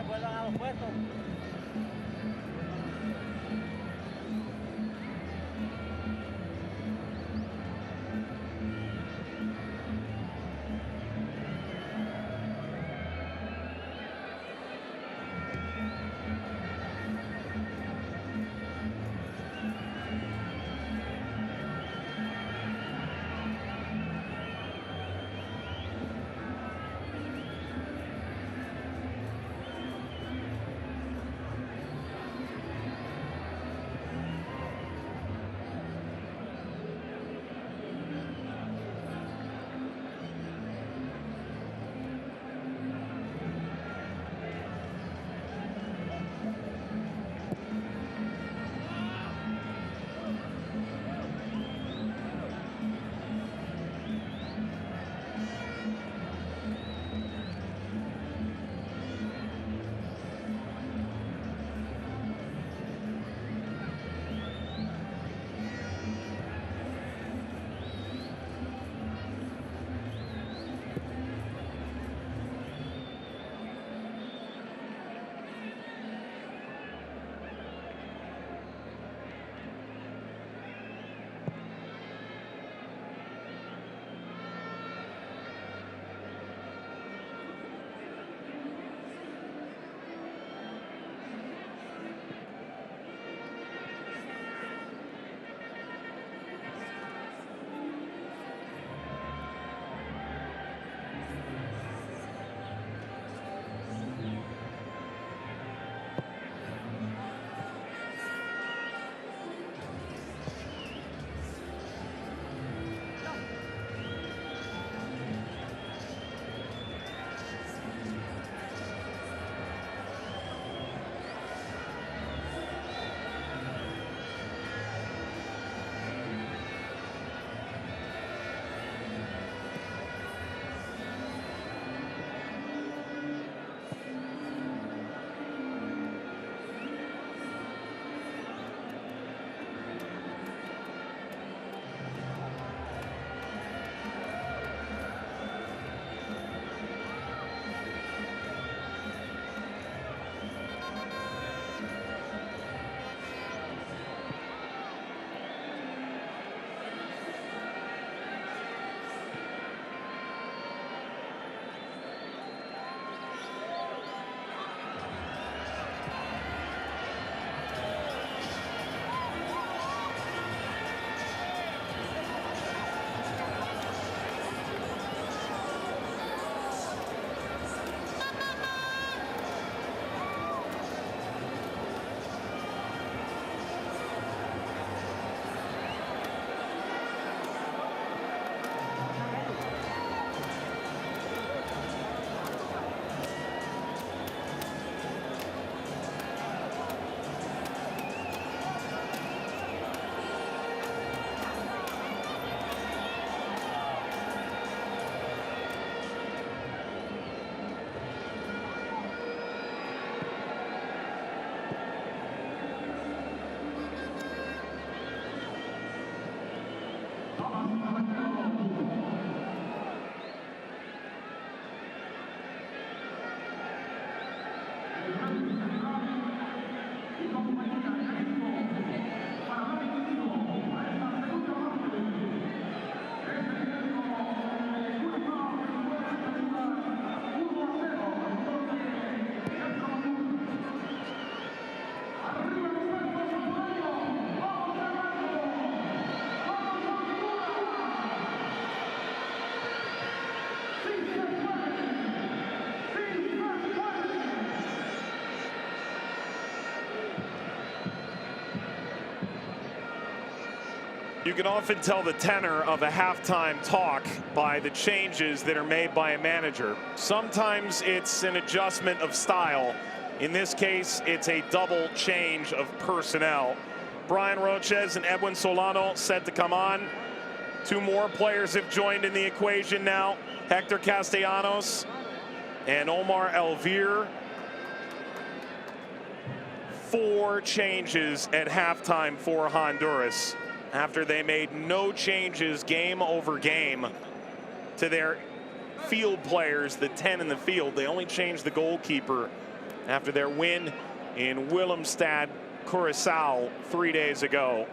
vuelvan a los puestos. You can often tell the tenor of a halftime talk by the changes that are made by a manager. Sometimes it's an adjustment of style. In this case, it's a double change of personnel. Brian Roches and Edwin Solano set to come on. Two more players have joined in the equation now. Hector Castellanos and Omar Elvir. 4 changes at halftime for Honduras after they made no changes game over game to their field players, the 10 in the field. They only changed the goalkeeper after their win in Willemstad, Curaçao 3 days ago.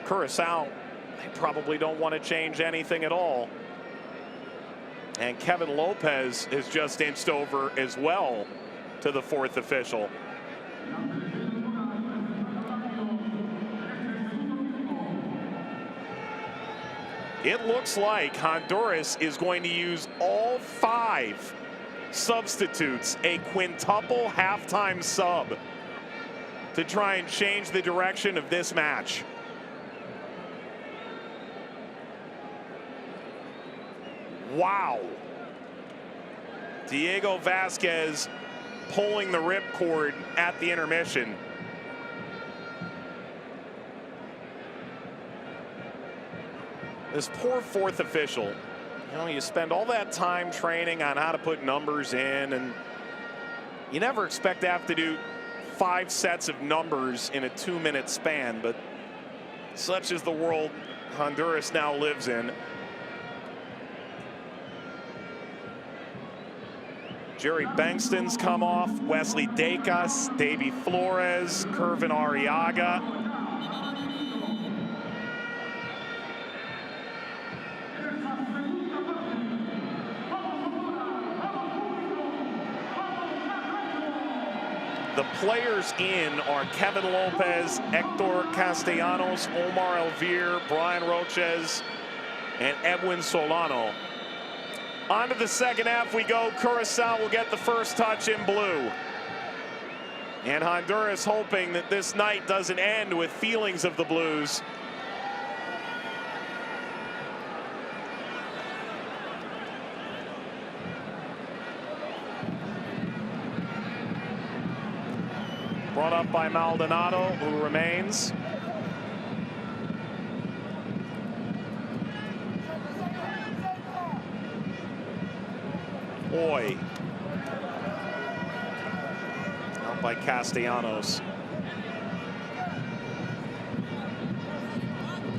Curaçao, they probably don't want to change anything at all. And Kevin Lopez has just inched over as well to the 4th official. It looks like Honduras is going to use all 5 substitutes, a quintuple halftime sub, to try and change the direction of this match. Wow. Diego Vasquez pulling the ripcord at the intermission. This poor 4th official. You know, you spend all that time training on how to put numbers in, and you never expect to have to do 5 sets of numbers in a 2-minute span, but such is the world Honduras now lives in. Jerry Bengtson's come off, Wesley Dacus, Davy Flores, Kervin Arriaga. The players in are Kevin Lopez, Hector Castellanos, Omar Elvir, Brian Roches, and Edwin Solano. On to the second half we go. Curaçao will get the first touch in blue. And Honduras hoping that this night doesn't end with feelings of the Blues. Brought up by Maldonado, who remains. Boy. Out by Castellanos.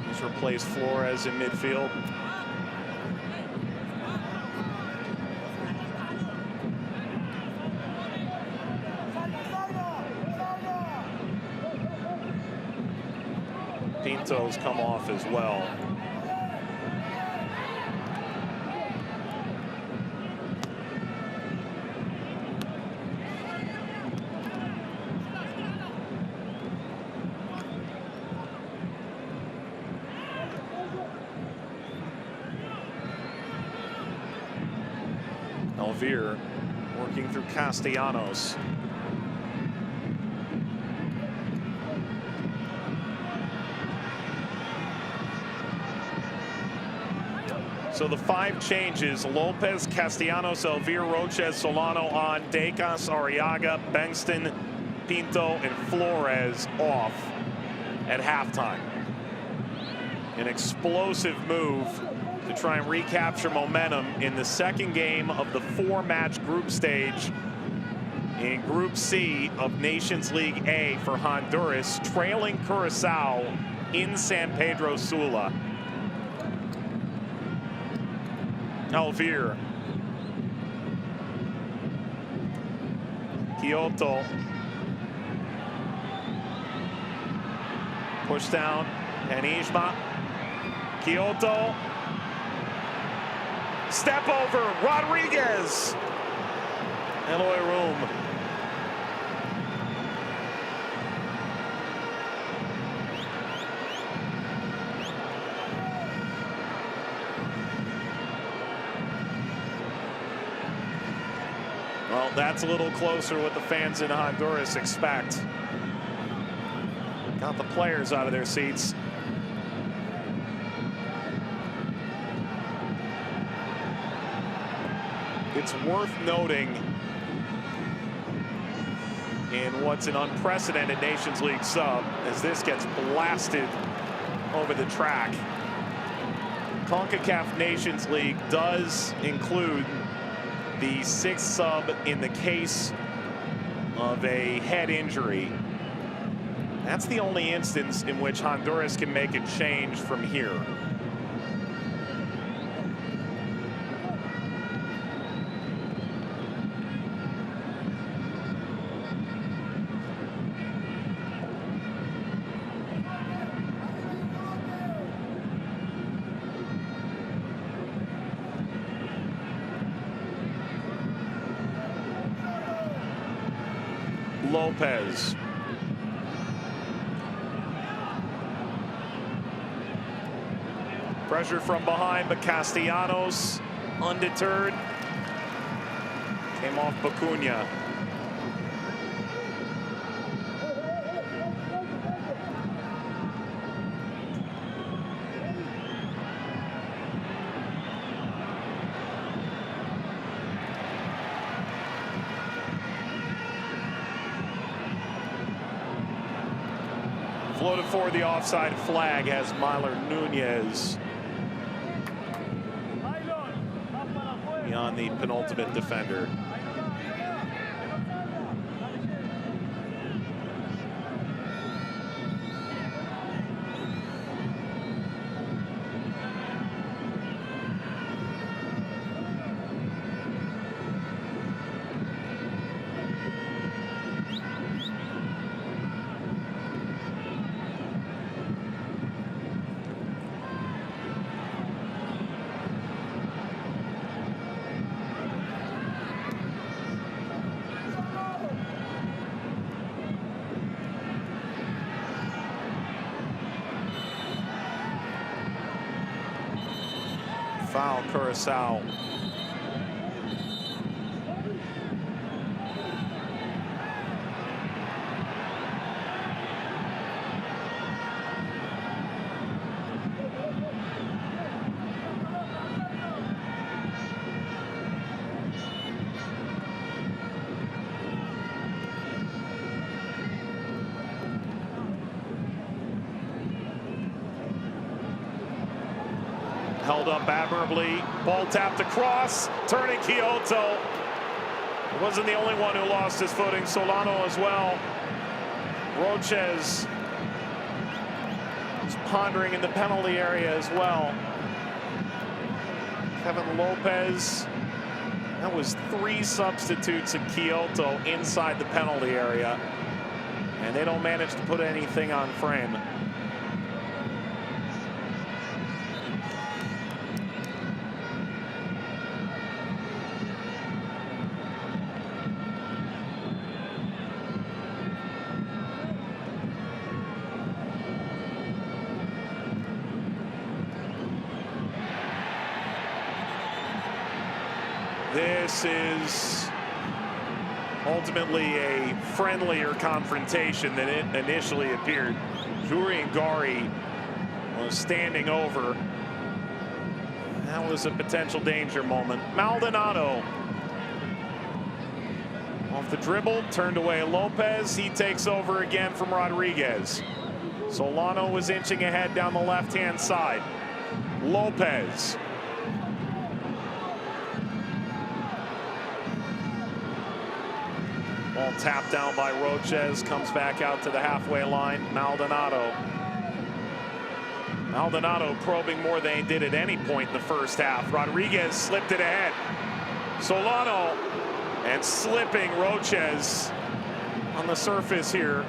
He's replaced Flores in midfield. Pinto's come off as well. Elvir working through Castellanos. So the 5 changes: Lopez, Castellanos, Elvir, Roches, Solano on, Dacus, Arriaga, Bengston, Pinto, and Flores off at halftime. An explosive move to try and recapture momentum in the second game of the 4-match group stage in Group C of Nations League A for Honduras, trailing Curaçao in San Pedro Sula. Elvir. Kyoto. Push down. Panijma. Kyoto. Step over. Rodriguez. Eloy Room. Well, that's a little closer what the fans in Honduras expect. Got the players out of their seats. It's worth noting in what's an unprecedented Nations League sub as this gets blasted over the track. Concacaf Nations League does include the 6th sub in the case of a head injury. That's the only instance in which Honduras can make a change from here. Lopez. Pressure from behind, but Castellanos, undeterred, came off Bacuna. Floated for the offside flag has Myler Nunez beyond the penultimate defender. Foul, Curaçao. Held up admirably, ball tapped across, turning Kyoto. He wasn't the only one who lost his footing, Solano as well. Roches is pondering in the penalty area as well. Kevin Lopez, that was 3 substitutes in Kyoto inside the penalty area, and they don't manage to put anything on frame. This is ultimately a friendlier confrontation than it initially appeared. Gari was standing over. That was a potential danger moment. Maldonado off the dribble, turned away Lopez. He takes over again from Rodriguez. Solano was inching ahead down the left-hand side. Lopez. Ball tapped down by Roches, comes back out to the halfway line. Maldonado probing more than he did at any point in the first half. Rodriguez slipped it ahead. Solano and slipping Roches on the surface here.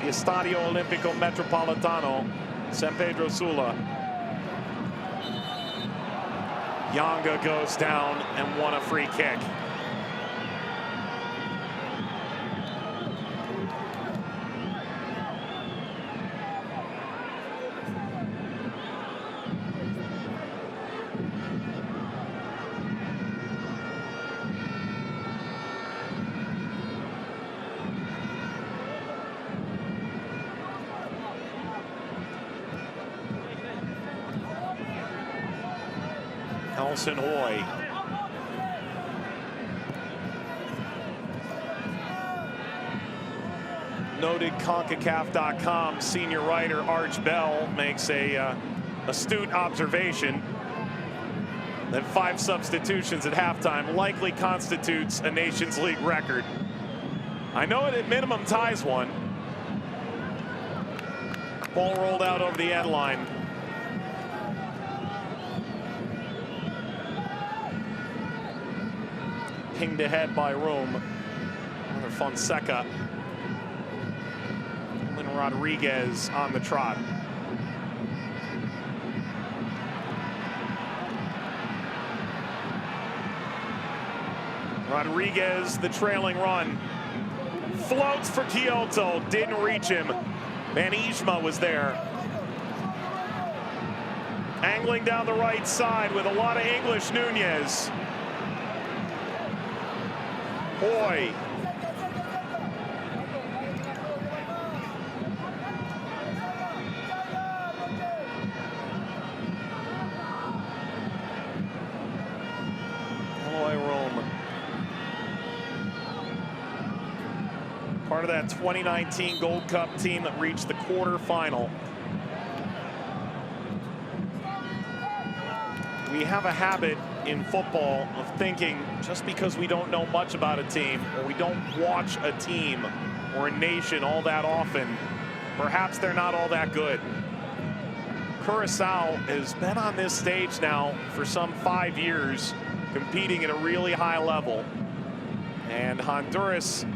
The Estadio Olímpico Metropolitano, San Pedro Sula. Yanga goes down and won a free kick. Nelson Hoy. Noted Concacaf.com senior writer Arch Bell makes a astute observation that 5 substitutions at halftime likely constitutes a Nations League record. I know it at minimum ties one. Ball rolled out over the end line. Pinged ahead by Room. Another Fonseca. Lynn Rodriguez on the trot. Rodriguez, the trailing run. Floats for Kyoto, didn't reach him. Van Ijma was there. Angling down the right side with a lot of English, Nunez. Boy. Part of that 2019 Gold Cup team that reached the quarterfinal. We have a habit in football of thinking just because we don't know much about a team or we don't watch a team or a nation all that often, perhaps they're not all that good. Curaçao has been on this stage now for some 5 years, competing at a really high level. And Honduras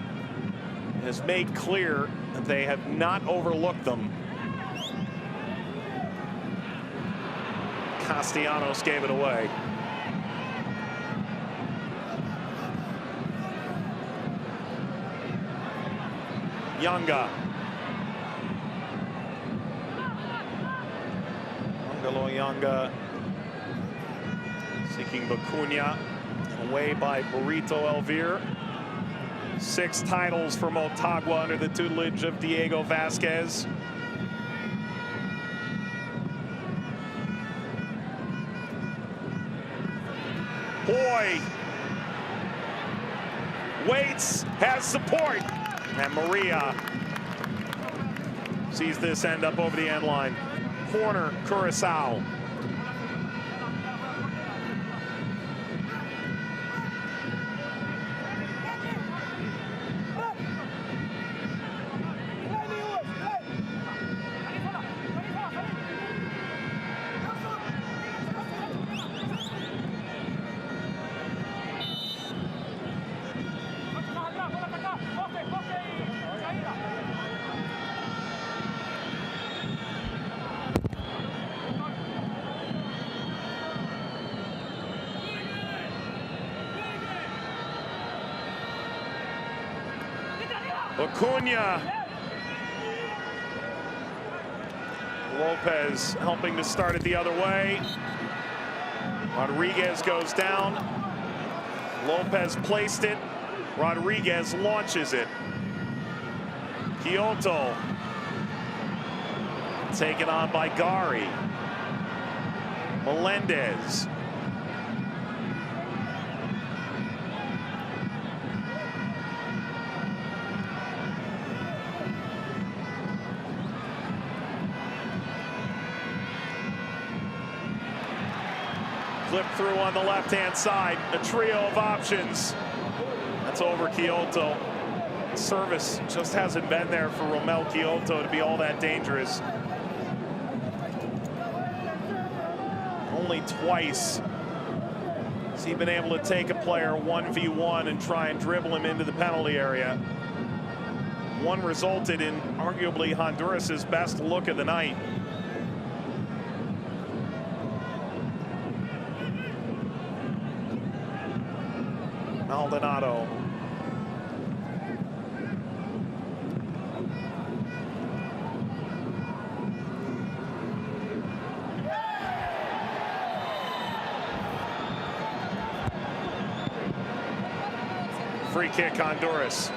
has made clear that they have not overlooked them. Castellanos gave it away. Yanga. Angelo Yanga seeking Bacuña. Away by Burrito Elvir. 6 titles for Motagua under the tutelage of Diego Vasquez. Boy. Waits, has support. And Maria sees this end up over the end line. Corner, Curaçao. Bacuña. Lopez helping to start it the other way. Rodriguez goes down. Lopez placed it. Rodriguez launches it. Kyoto taken on by Gari. Melendez. Flip through on the left-hand side. A trio of options. That's over Kyoto. Service just hasn't been there for Romel Kyoto to be all that dangerous. Only twice has he been able to take a player 1v1 and try and dribble him into the penalty area. One resulted in arguably Honduras's best look of the night. Maldonado. Free kick, Honduras.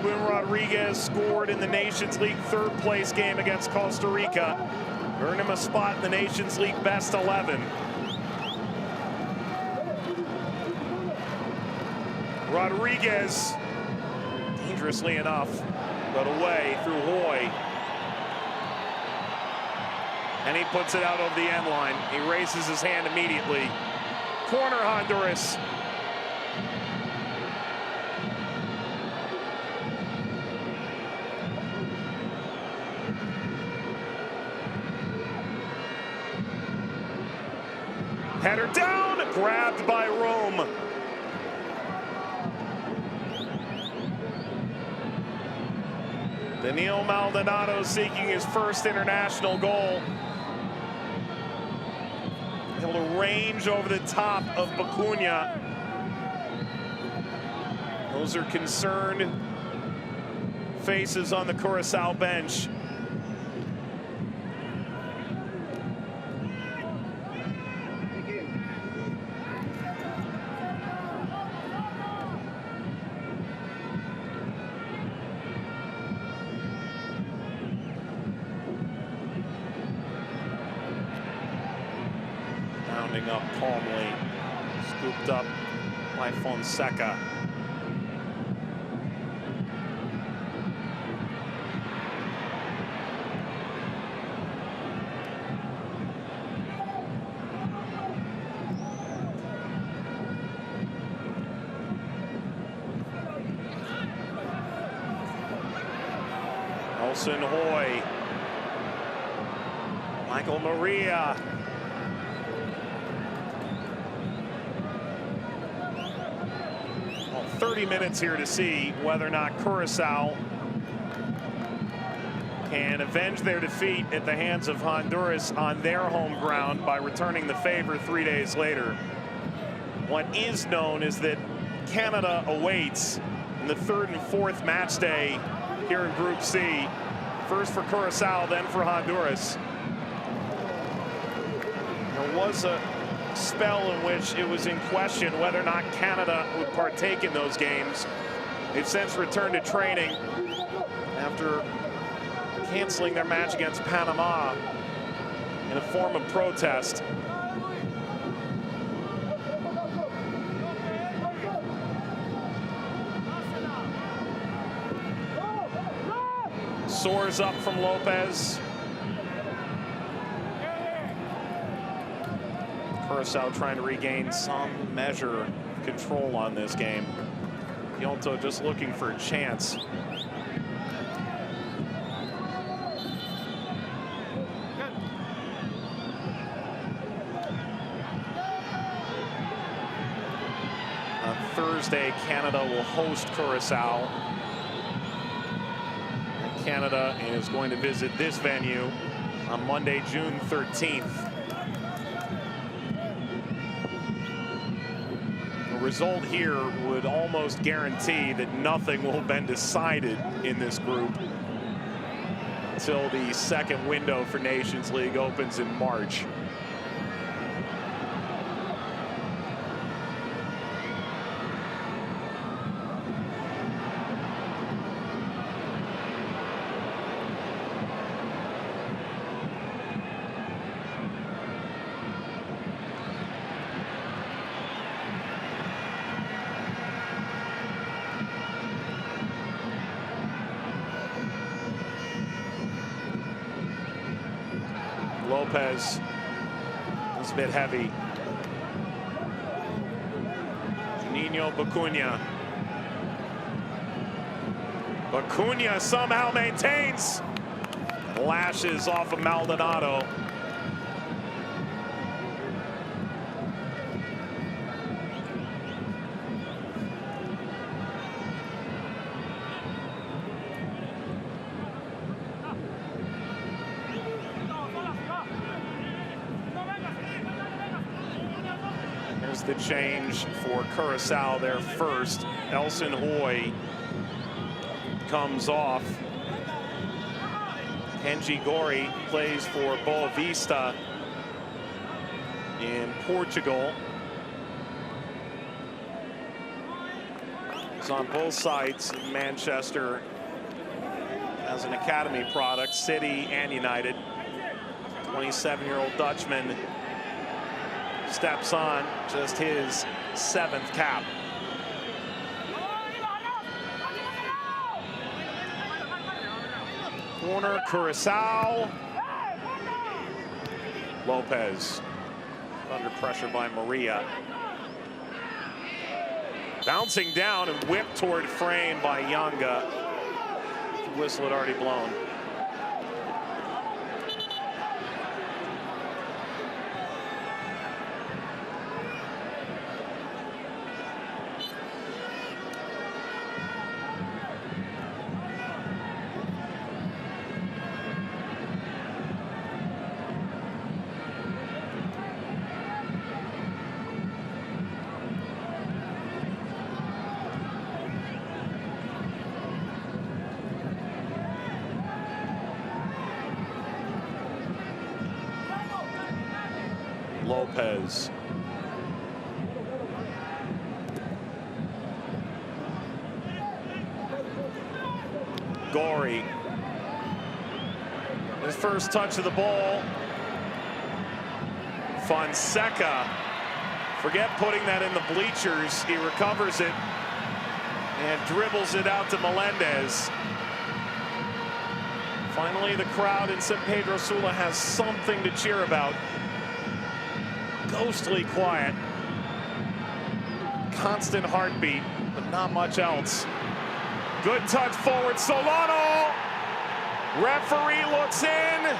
Edwin Rodriguez scored in the Nations League third-place game against Costa Rica. Earned him a spot in the Nations League best 11. Rodriguez, dangerously enough, but away through Hoy. And he puts it out over the end line. He raises his hand immediately. Corner Honduras. Header down, grabbed by Rome. Daniil Maldonado seeking his first international goal. Able to range over the top of Bacuna. Those are concerned faces on the Curaçao bench. Rounding up calmly, scooped up by Fonseca. Nelson Hoy, Michael Maria. 30 minutes here to see whether or not Curaçao can avenge their defeat at the hands of Honduras on their home ground by returning the favor 3 days later. What is known is that Canada awaits in the third and fourth match day here in Group C. First for Curaçao, then for Honduras. There was a spell in which it was in question whether or not Canada would partake in those games. They've since returned to training after canceling their match against Panama in a form of protest. Soars up from Lopez. Curaçao trying to regain some measure of control on this game. Kyoto just looking for a chance. On Thursday, Canada will host Curaçao. And Canada is going to visit this venue on Monday, June 13th. Result here would almost guarantee that nothing will have been decided in this group until the second window for Nations League opens in March. Lopez is a bit heavy. Nino Bacuna. Bacuna somehow maintains. Lashes off of Maldonado. Here's the change for Curaçao, their first. Elson Hoy comes off. Henji Gori plays for Boa Vista in Portugal. on both sides in Manchester as an academy product, City and United. 27-year-old Dutchman steps on just his 7th cap. Corner, Curaçao. Lopez under pressure by Maria. Bouncing down and whipped toward frame by Yanga. The whistle had already blown. Lopez. Gory. His first touch of the ball. Fonseca. Forget putting that in the bleachers. He recovers it and dribbles it out to Melendez. Finally, the crowd in San Pedro Sula has something to cheer about. Ghostly quiet, constant heartbeat, but not much else. Good touch forward, Solano. Referee looks in.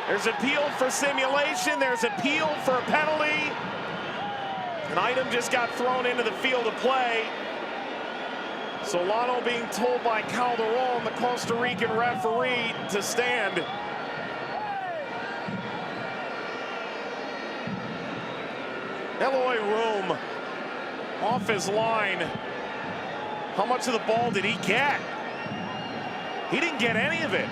There's appeal for simulation. There's appeal for a penalty. An item just got thrown into the field of play. Solano being told by Calderon, the Costa Rican referee, to stand. Eloy Room off his line. How much of the ball did he get? He didn't get any of it.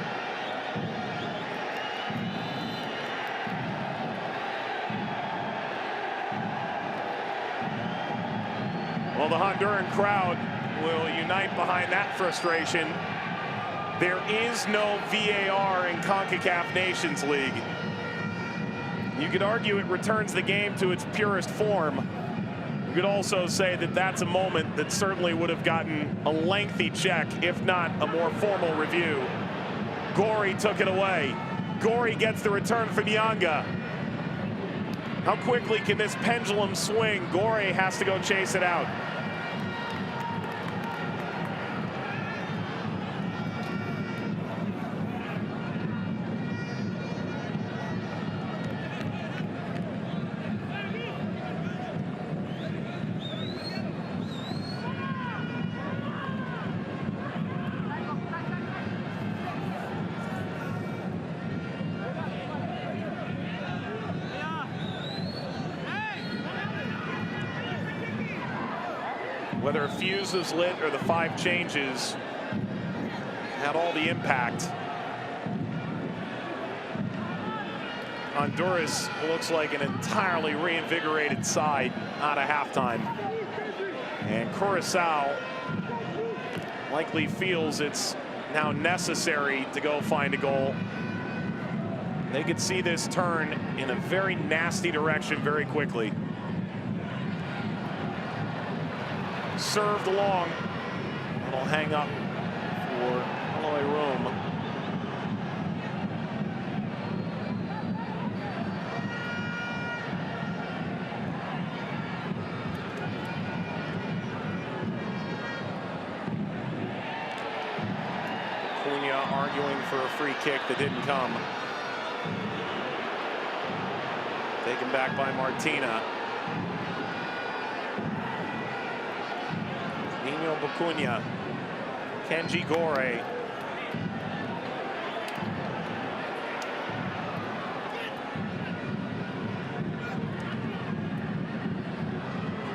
Well, the Honduran crowd will unite behind that frustration. There is no VAR in Concacaf Nations League. You could argue it returns the game to its purest form. You could also say that that's a moment that certainly would have gotten a lengthy check, if not a more formal review. Gory took it away. Gory gets the return for Nyanga. How quickly can this pendulum swing? Gory has to go chase it out. Whether a fuse was lit or the 5 changes had all the impact. Honduras looks like an entirely reinvigorated side out of halftime. And Curaçao likely feels it's now necessary to go find a goal. They could see this turn in a very nasty direction very quickly. Served along. It'll hang up for Eloy Room. Cunha arguing for a free kick that didn't come. Taken back by Martina. Nino Bacuña, Kenji Gore.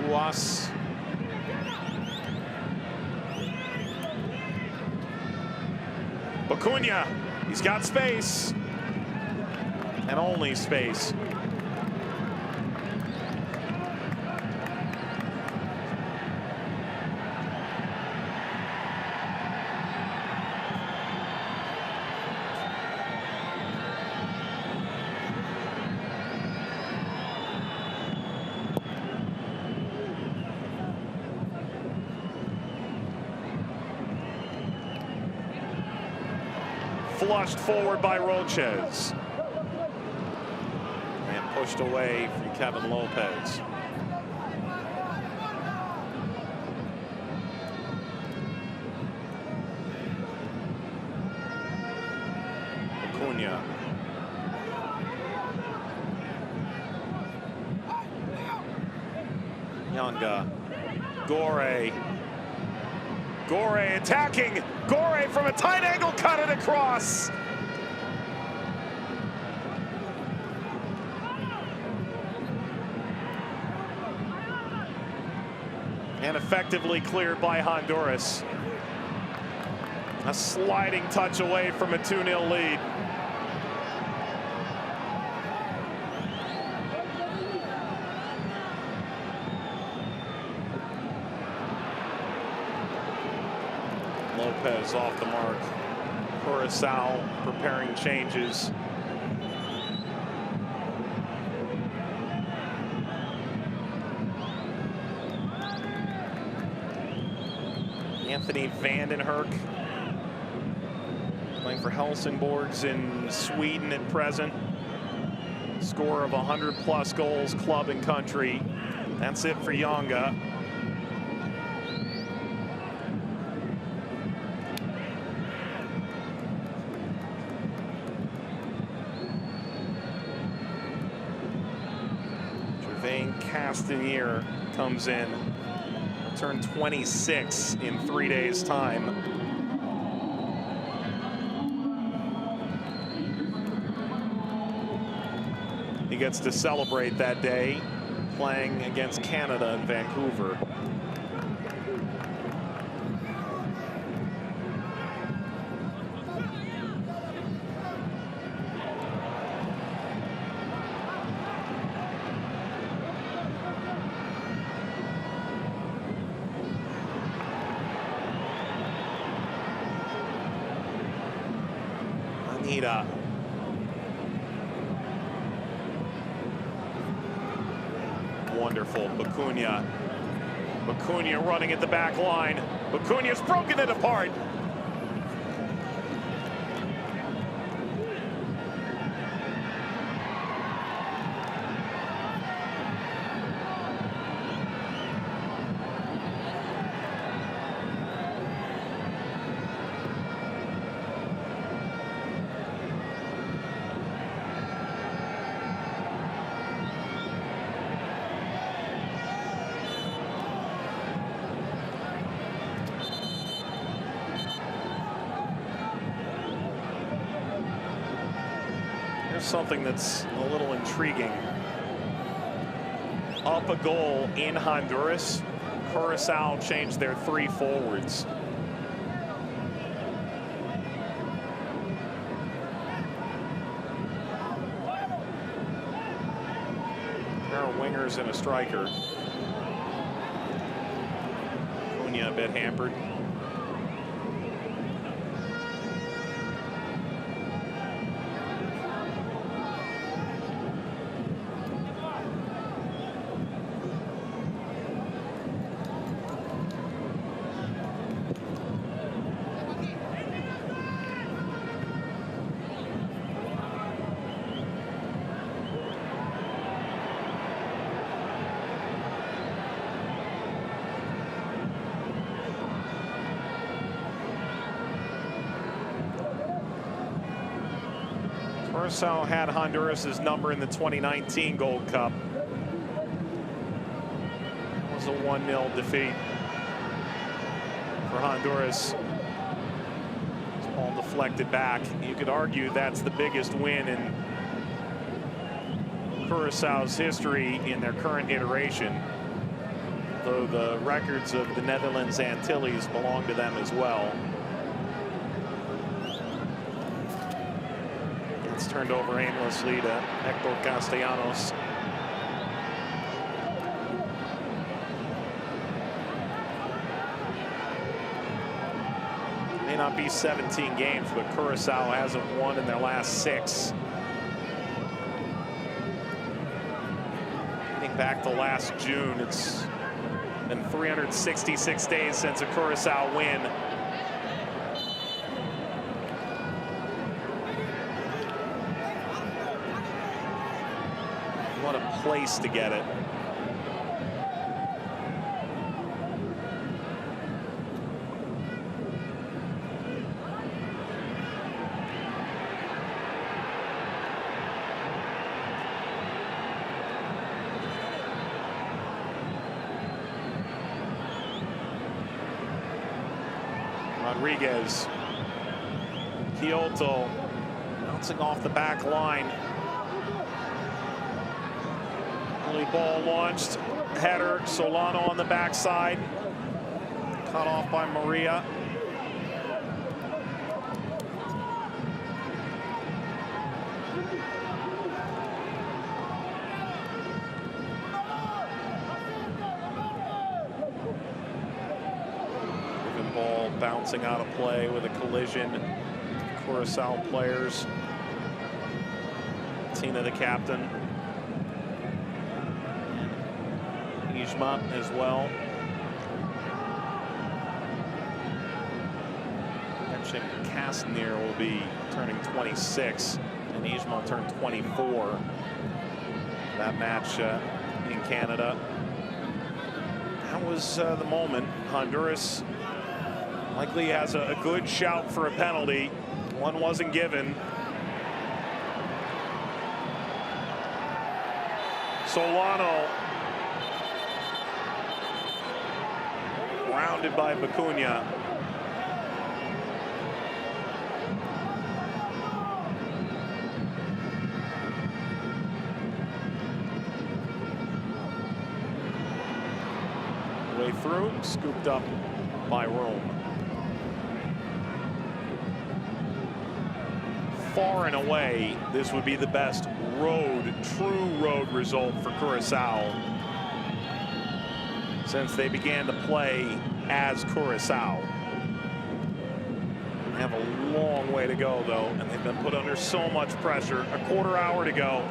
Kuas. Bacuña, he's got space. And only space. flushed forward by Roches. And pushed away from Kevin Lopez. Acuna. Yanga. Gore. Gore attacking. Gore from a tight angle, cut it across. And effectively cleared by Honduras. A sliding touch away from a 2-0 lead. Lopez off the mark. Curaçao preparing changes. Anthony Vandenherk playing for Helsingborgs in Sweden at present. Score of 100+ goals, club and country. That's it for Yanga. Castanier comes in, turned 26 in 3 days' time. He gets to celebrate that day playing against Canada in Vancouver. Wonderful. Acuna running at the back line. Acuna's broken it apart. Something that's a little intriguing. Up a goal in Honduras, Curaçao changed their 3 forwards. There are wingers and a striker. Acuna a bit hampered. Curaçao had Honduras' number in the 2019 Gold Cup. It was a 1-0 defeat for Honduras. Ball deflected back. You could argue that's the biggest win in Curaçao's history in their current iteration, though the records of the Netherlands Antilles belong to them as well. Turned over aimlessly to Hector Castellanos. May not be 17 games, but Curaçao hasn't won in their last 6. Getting back to last June, it's been 366 days since a Curaçao win. What a place to get it. Rodriguez. Kyoto bouncing off the back line. Early ball launched. Header. Solano on the backside. Cut off by Maria. Ball bouncing out of play with a collision. Curaçao players. Tina, the captain. And Ijma as well. Actually, Castanier will be turning 26, and Ijma will turn 24. That match in Canada. That was the moment. Honduras likely has a good shout for a penalty. One wasn't given. Solano. Rounded by Bacuna. Way through, scooped up by Rome. Far and away, this would be the best true road result for Curaçao since they began to play as Curaçao. They have a long way to go, though, and they've been put under so much pressure. A quarter hour to go.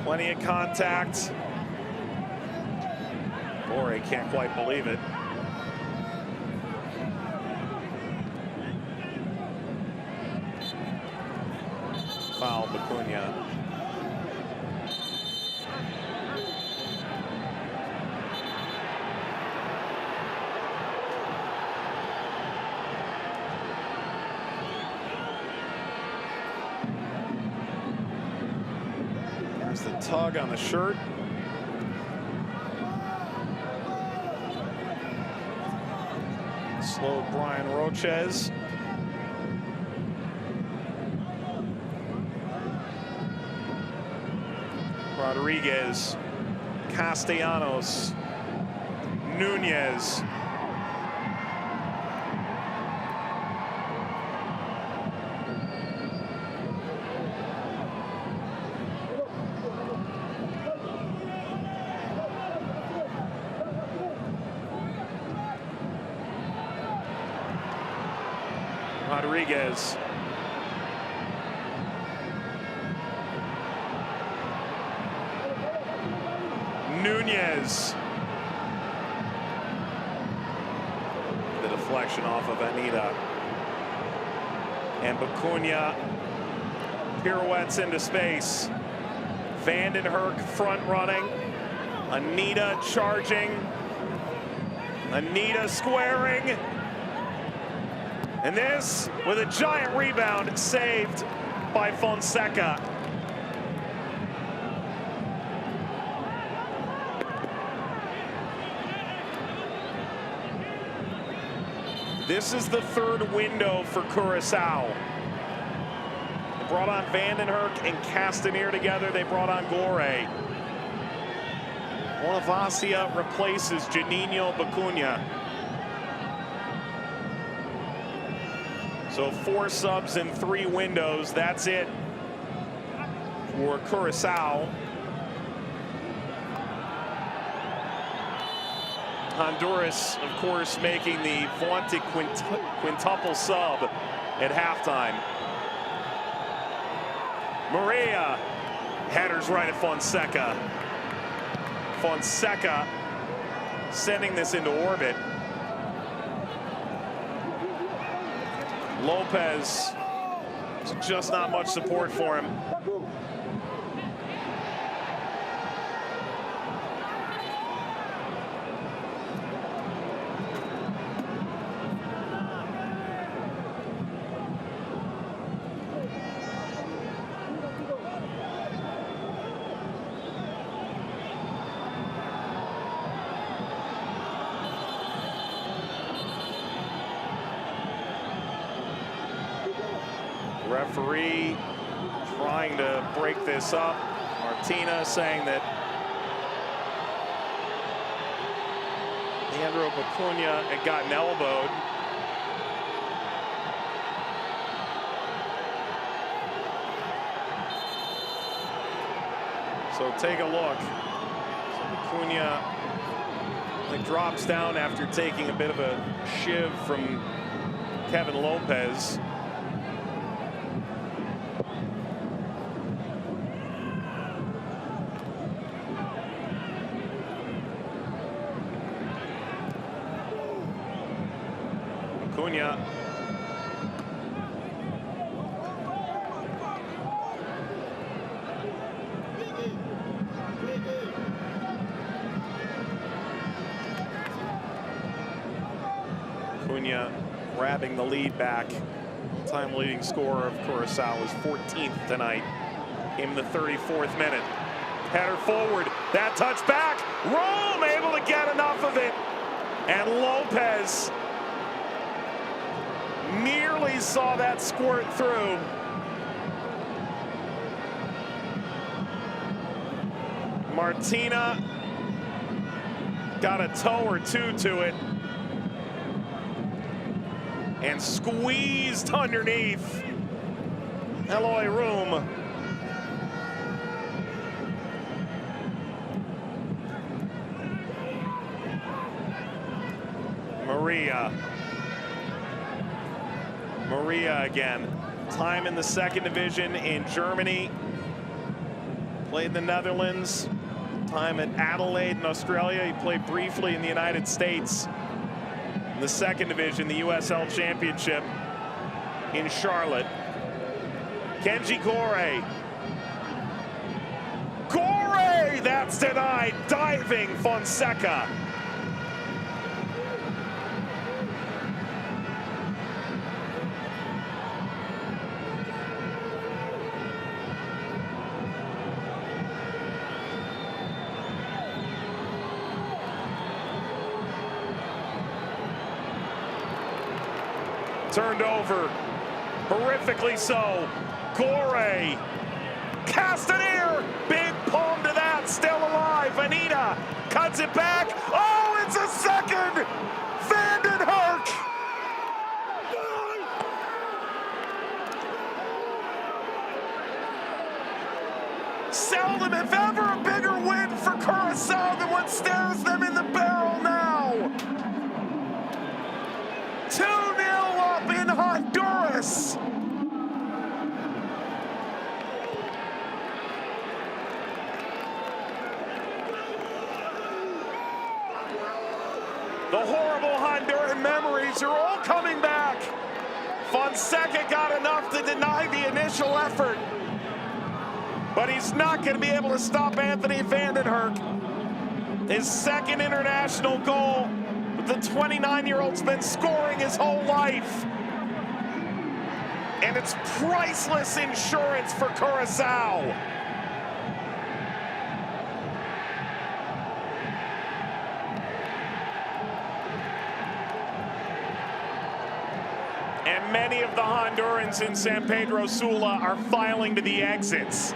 Plenty of contact. Gore can't quite believe it. Foul, Bacuna. The tug on the shirt. Slow Brian Roches. Rodriguez. Castellanos. Nunez. Rodriguez. Nunez. The deflection off of Anita. And Bacuna pirouettes into space. Vandenherk front running. Anita charging. Anita squaring. And this with a giant rebound saved by Fonseca. This is the third window for Curaçao. They brought on Vandenherk and Castanier together. They brought on Gore. Bonavacia replaces Janino Bacuna. So 4 subs in 3 windows. That's it for Curaçao. Honduras, of course, making the vaunted quintuple sub at halftime. Maria, headers right at Fonseca. Fonseca sending this into orbit. Lopez, just not much support for him. Referee trying to break this up. Martina saying that Leandro Bacuna had gotten elbowed. So take a look. So Bacuna drops down after taking a bit of a shiv from Kevin Lopez. Cunha. Cunha grabbing the lead back. Time leading scorer of Curaçao is 14th tonight in the 34th minute. Header forward, that touch back. Rome able to get enough of it. And Lopez nearly saw that squirt through. Martina got a toe or two to it and squeezed underneath Eloy Room. Maria again. Time in the second division in Germany. Played the Netherlands. Time at Adelaide in Australia. He played briefly in the United States. In the second division, the USL Championship in Charlotte. Kenji Gore. Gore! That's denied. Diving Fonseca. Turned over, horrifically so. Gore, Castaneer, big palm to that, still alive. Anita cuts it back. Oh, it's a second. Vandenherk. Seldom, if ever, a bigger win for Curaçao than what stares them in the barrel now. 2-0 up in Honduras. The horrible Honduran memories are all coming back. Fonseca got enough to deny the initial effort, but he's not going to be able to stop Anthony Vandenherk. His second international goal. The 29-year-old's been scoring his whole life. And it's priceless insurance for Curaçao. And many of the Hondurans in San Pedro Sula are filing to the exits.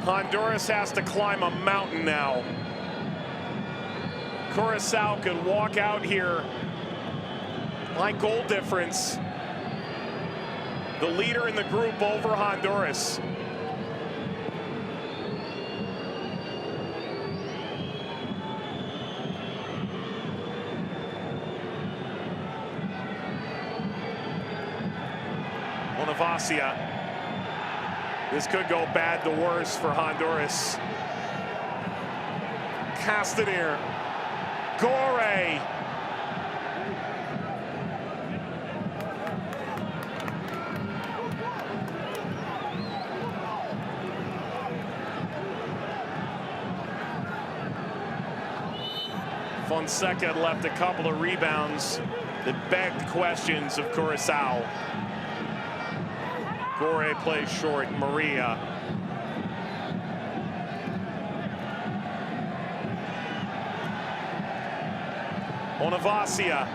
Honduras has to climb a mountain now. Curaçao could walk out here by goal difference. The leader in the group over Honduras. Bonavacia. This could go bad to worse for Honduras. Castaneer. Gore. Fonseca left a couple of rebounds that begged questions of Curaçao. Gore plays short. Maria. Bonavacia.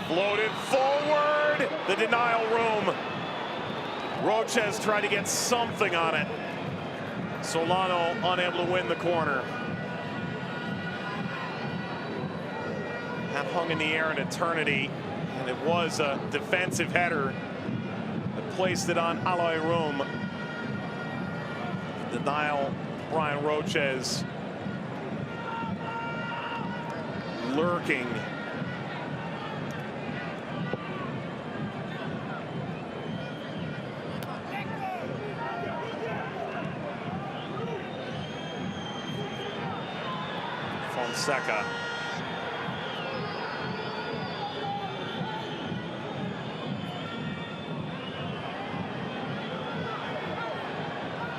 Floated forward, the denial room. Roches tried to get something on it. Solano unable to win the corner. That hung in the air an eternity, and it was a defensive header that placed it on Aloy Room. Denial, Brian Roches lurking. Fonseca.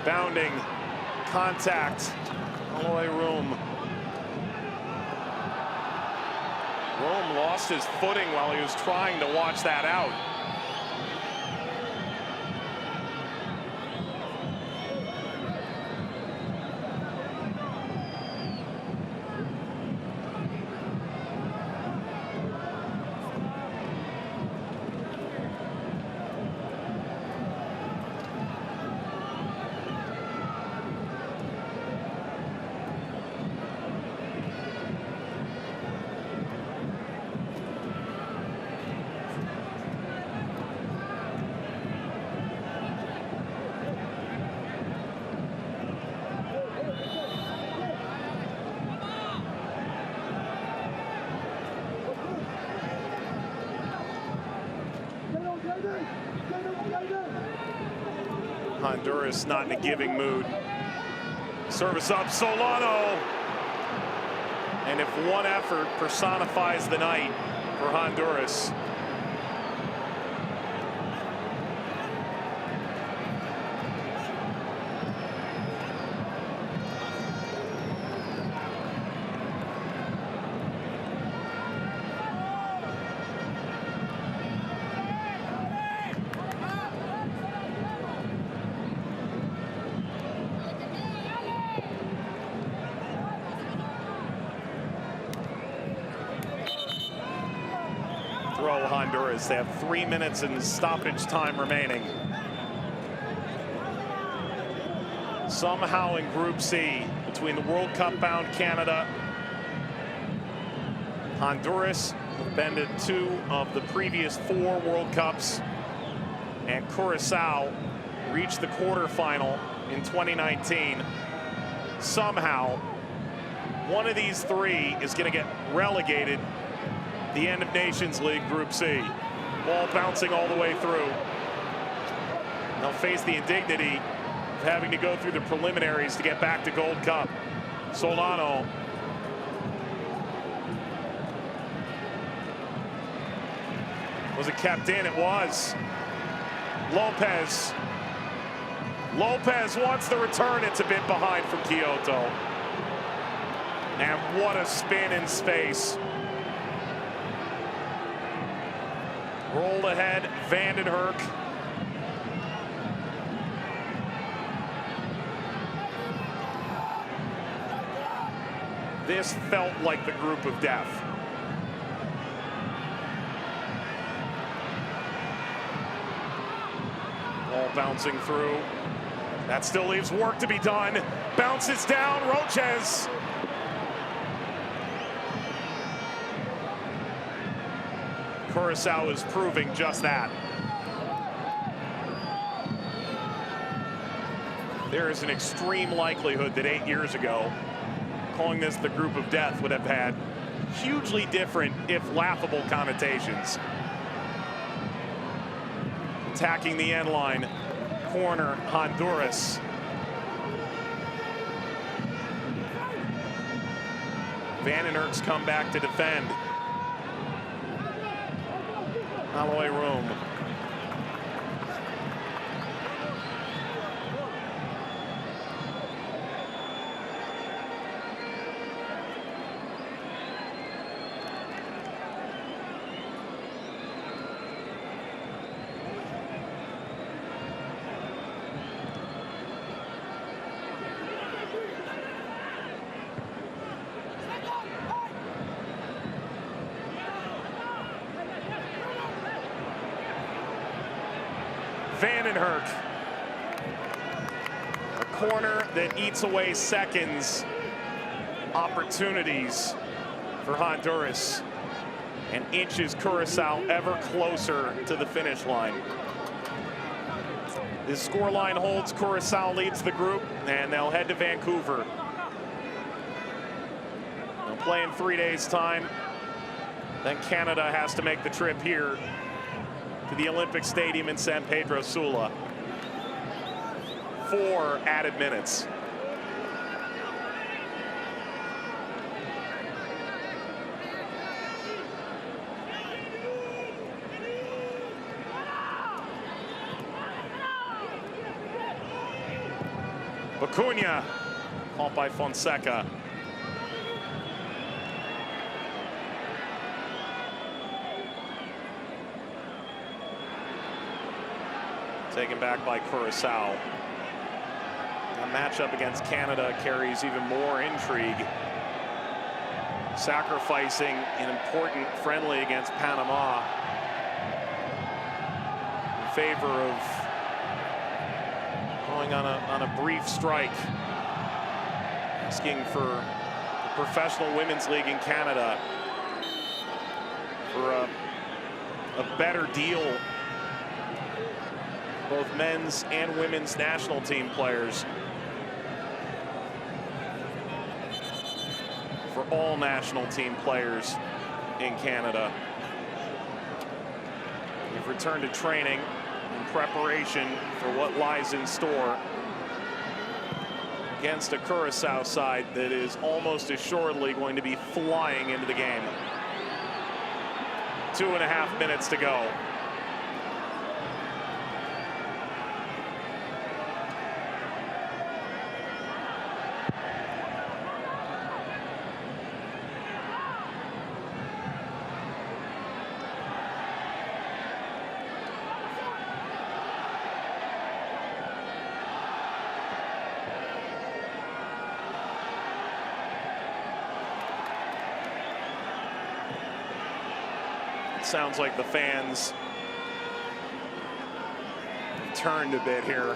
Bounding contact. Aloy Room. Room lost his footing while he was trying to watch that out. Honduras not in a giving mood. Service up, Solano. And if one effort personifies the night for Honduras, throw Honduras. They have 3 minutes in stoppage time remaining. Somehow in Group C, between the World Cup bound Canada, Honduras have been to 2 of the previous 4 World Cups, and Curaçao reached the quarterfinal in 2019. Somehow, one of these 3 is going to get relegated the end of Nations League Group C. Ball bouncing all the way through. They'll face the indignity of having to go through the preliminaries to get back to Gold Cup. Solano. Was it kept in? It was. Lopez. Lopez wants the return. It's a bit behind from Kyoto. And what a spin in space. Rolled ahead, Vandenherk. This felt like the group of death. Ball Ball bouncing through. That still leaves work to be done. Bounces down, Roches. Curaçao is proving just that. There is an extreme likelihood that 8 years ago, calling this the group of death would have had hugely different, if laughable, connotations. Attacking the end line, corner, Honduras. Vandenberg's come back to defend. Holloway room. Vandenberg. A corner that eats away seconds, opportunities for Honduras, and inches Curaçao ever closer to the finish line. This scoreline holds. Curaçao leads the group, and they'll head to Vancouver. They'll play in 3 days' time. Then Canada has to make the trip here to the Olympic Stadium in San Pedro Sula. 4 added minutes. Acuna, caught by Fonseca. Taken back by Curaçao. A matchup against Canada carries even more intrigue. Sacrificing an important friendly against Panama in favor of going on a brief strike, asking for the Professional Women's League in Canada for a better deal. Both men's and women's national team players. For all national team players in Canada. We've returned to training in preparation for what lies in store against a Curaçao side that is almost assuredly going to be flying into the game. 2.5 minutes to go. Sounds like the fans turned a bit here.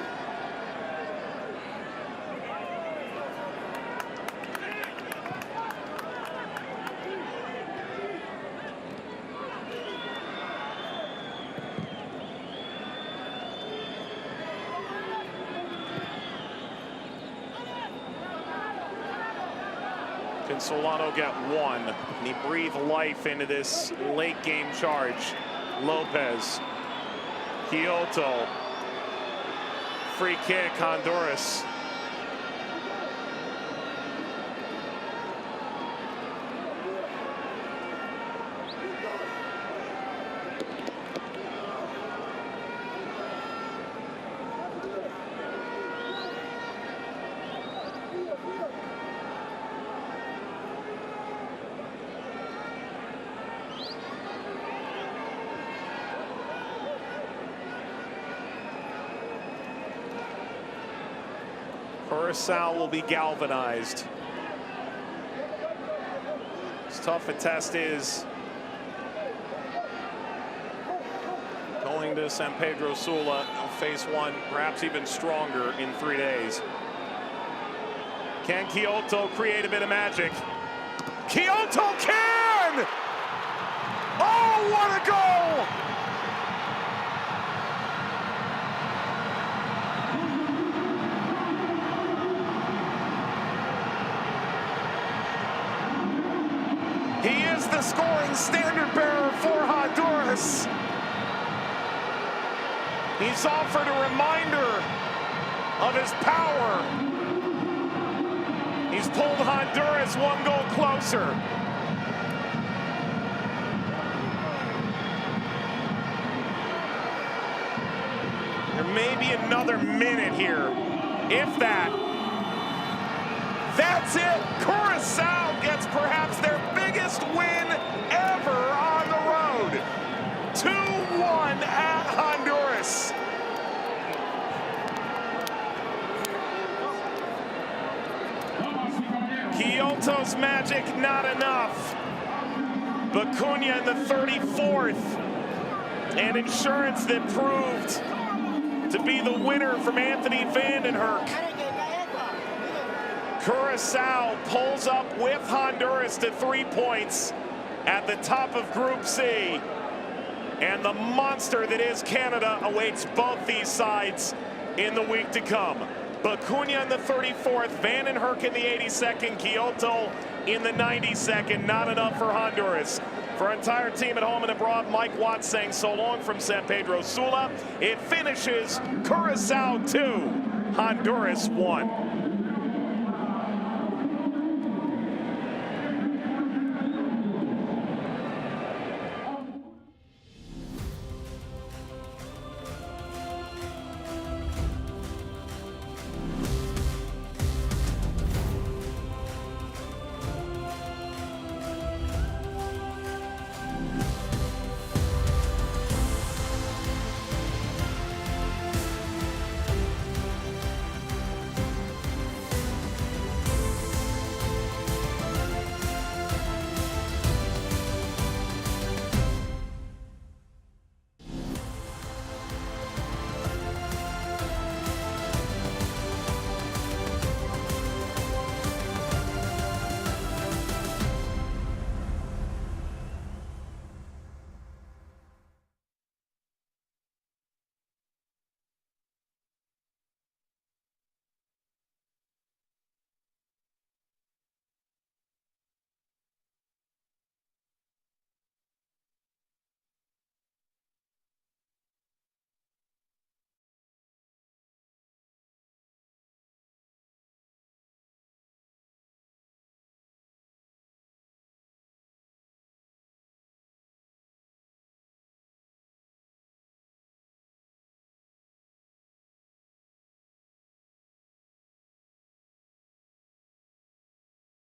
Can Solano get one? And he breathed life into this late game charge. Lopez, Kyoto, free kick, Honduras. Curaçao will be galvanized. As tough a test is going to San Pedro Sula, they'll face one perhaps even stronger in 3 days. Can Kyoto create a bit of magic? Kyoto can! Oh, what a goal! He is the scoring standard bearer for Honduras. He's offered a reminder of his power. He's pulled Honduras 1 goal closer. There may be another minute here, if that. That's it. Curaçao gets perhaps their biggest win ever on the road. 2-1 at Honduras. Kyoto's magic not enough. Bacunia in the 34th. An insurance that proved to be the winner from Anthony Vandenherk. Curaçao pulls up with Honduras to 3 points at the top of Group C. And the monster that is Canada awaits both these sides in the week to come. Bacunia in the 34th, Vandenherk in the 82nd, Kyoto in the 92nd. Not enough for Honduras. For our entire team at home and abroad, Mike Watts saying so long from San Pedro Sula. It finishes Curaçao 2, Honduras 1.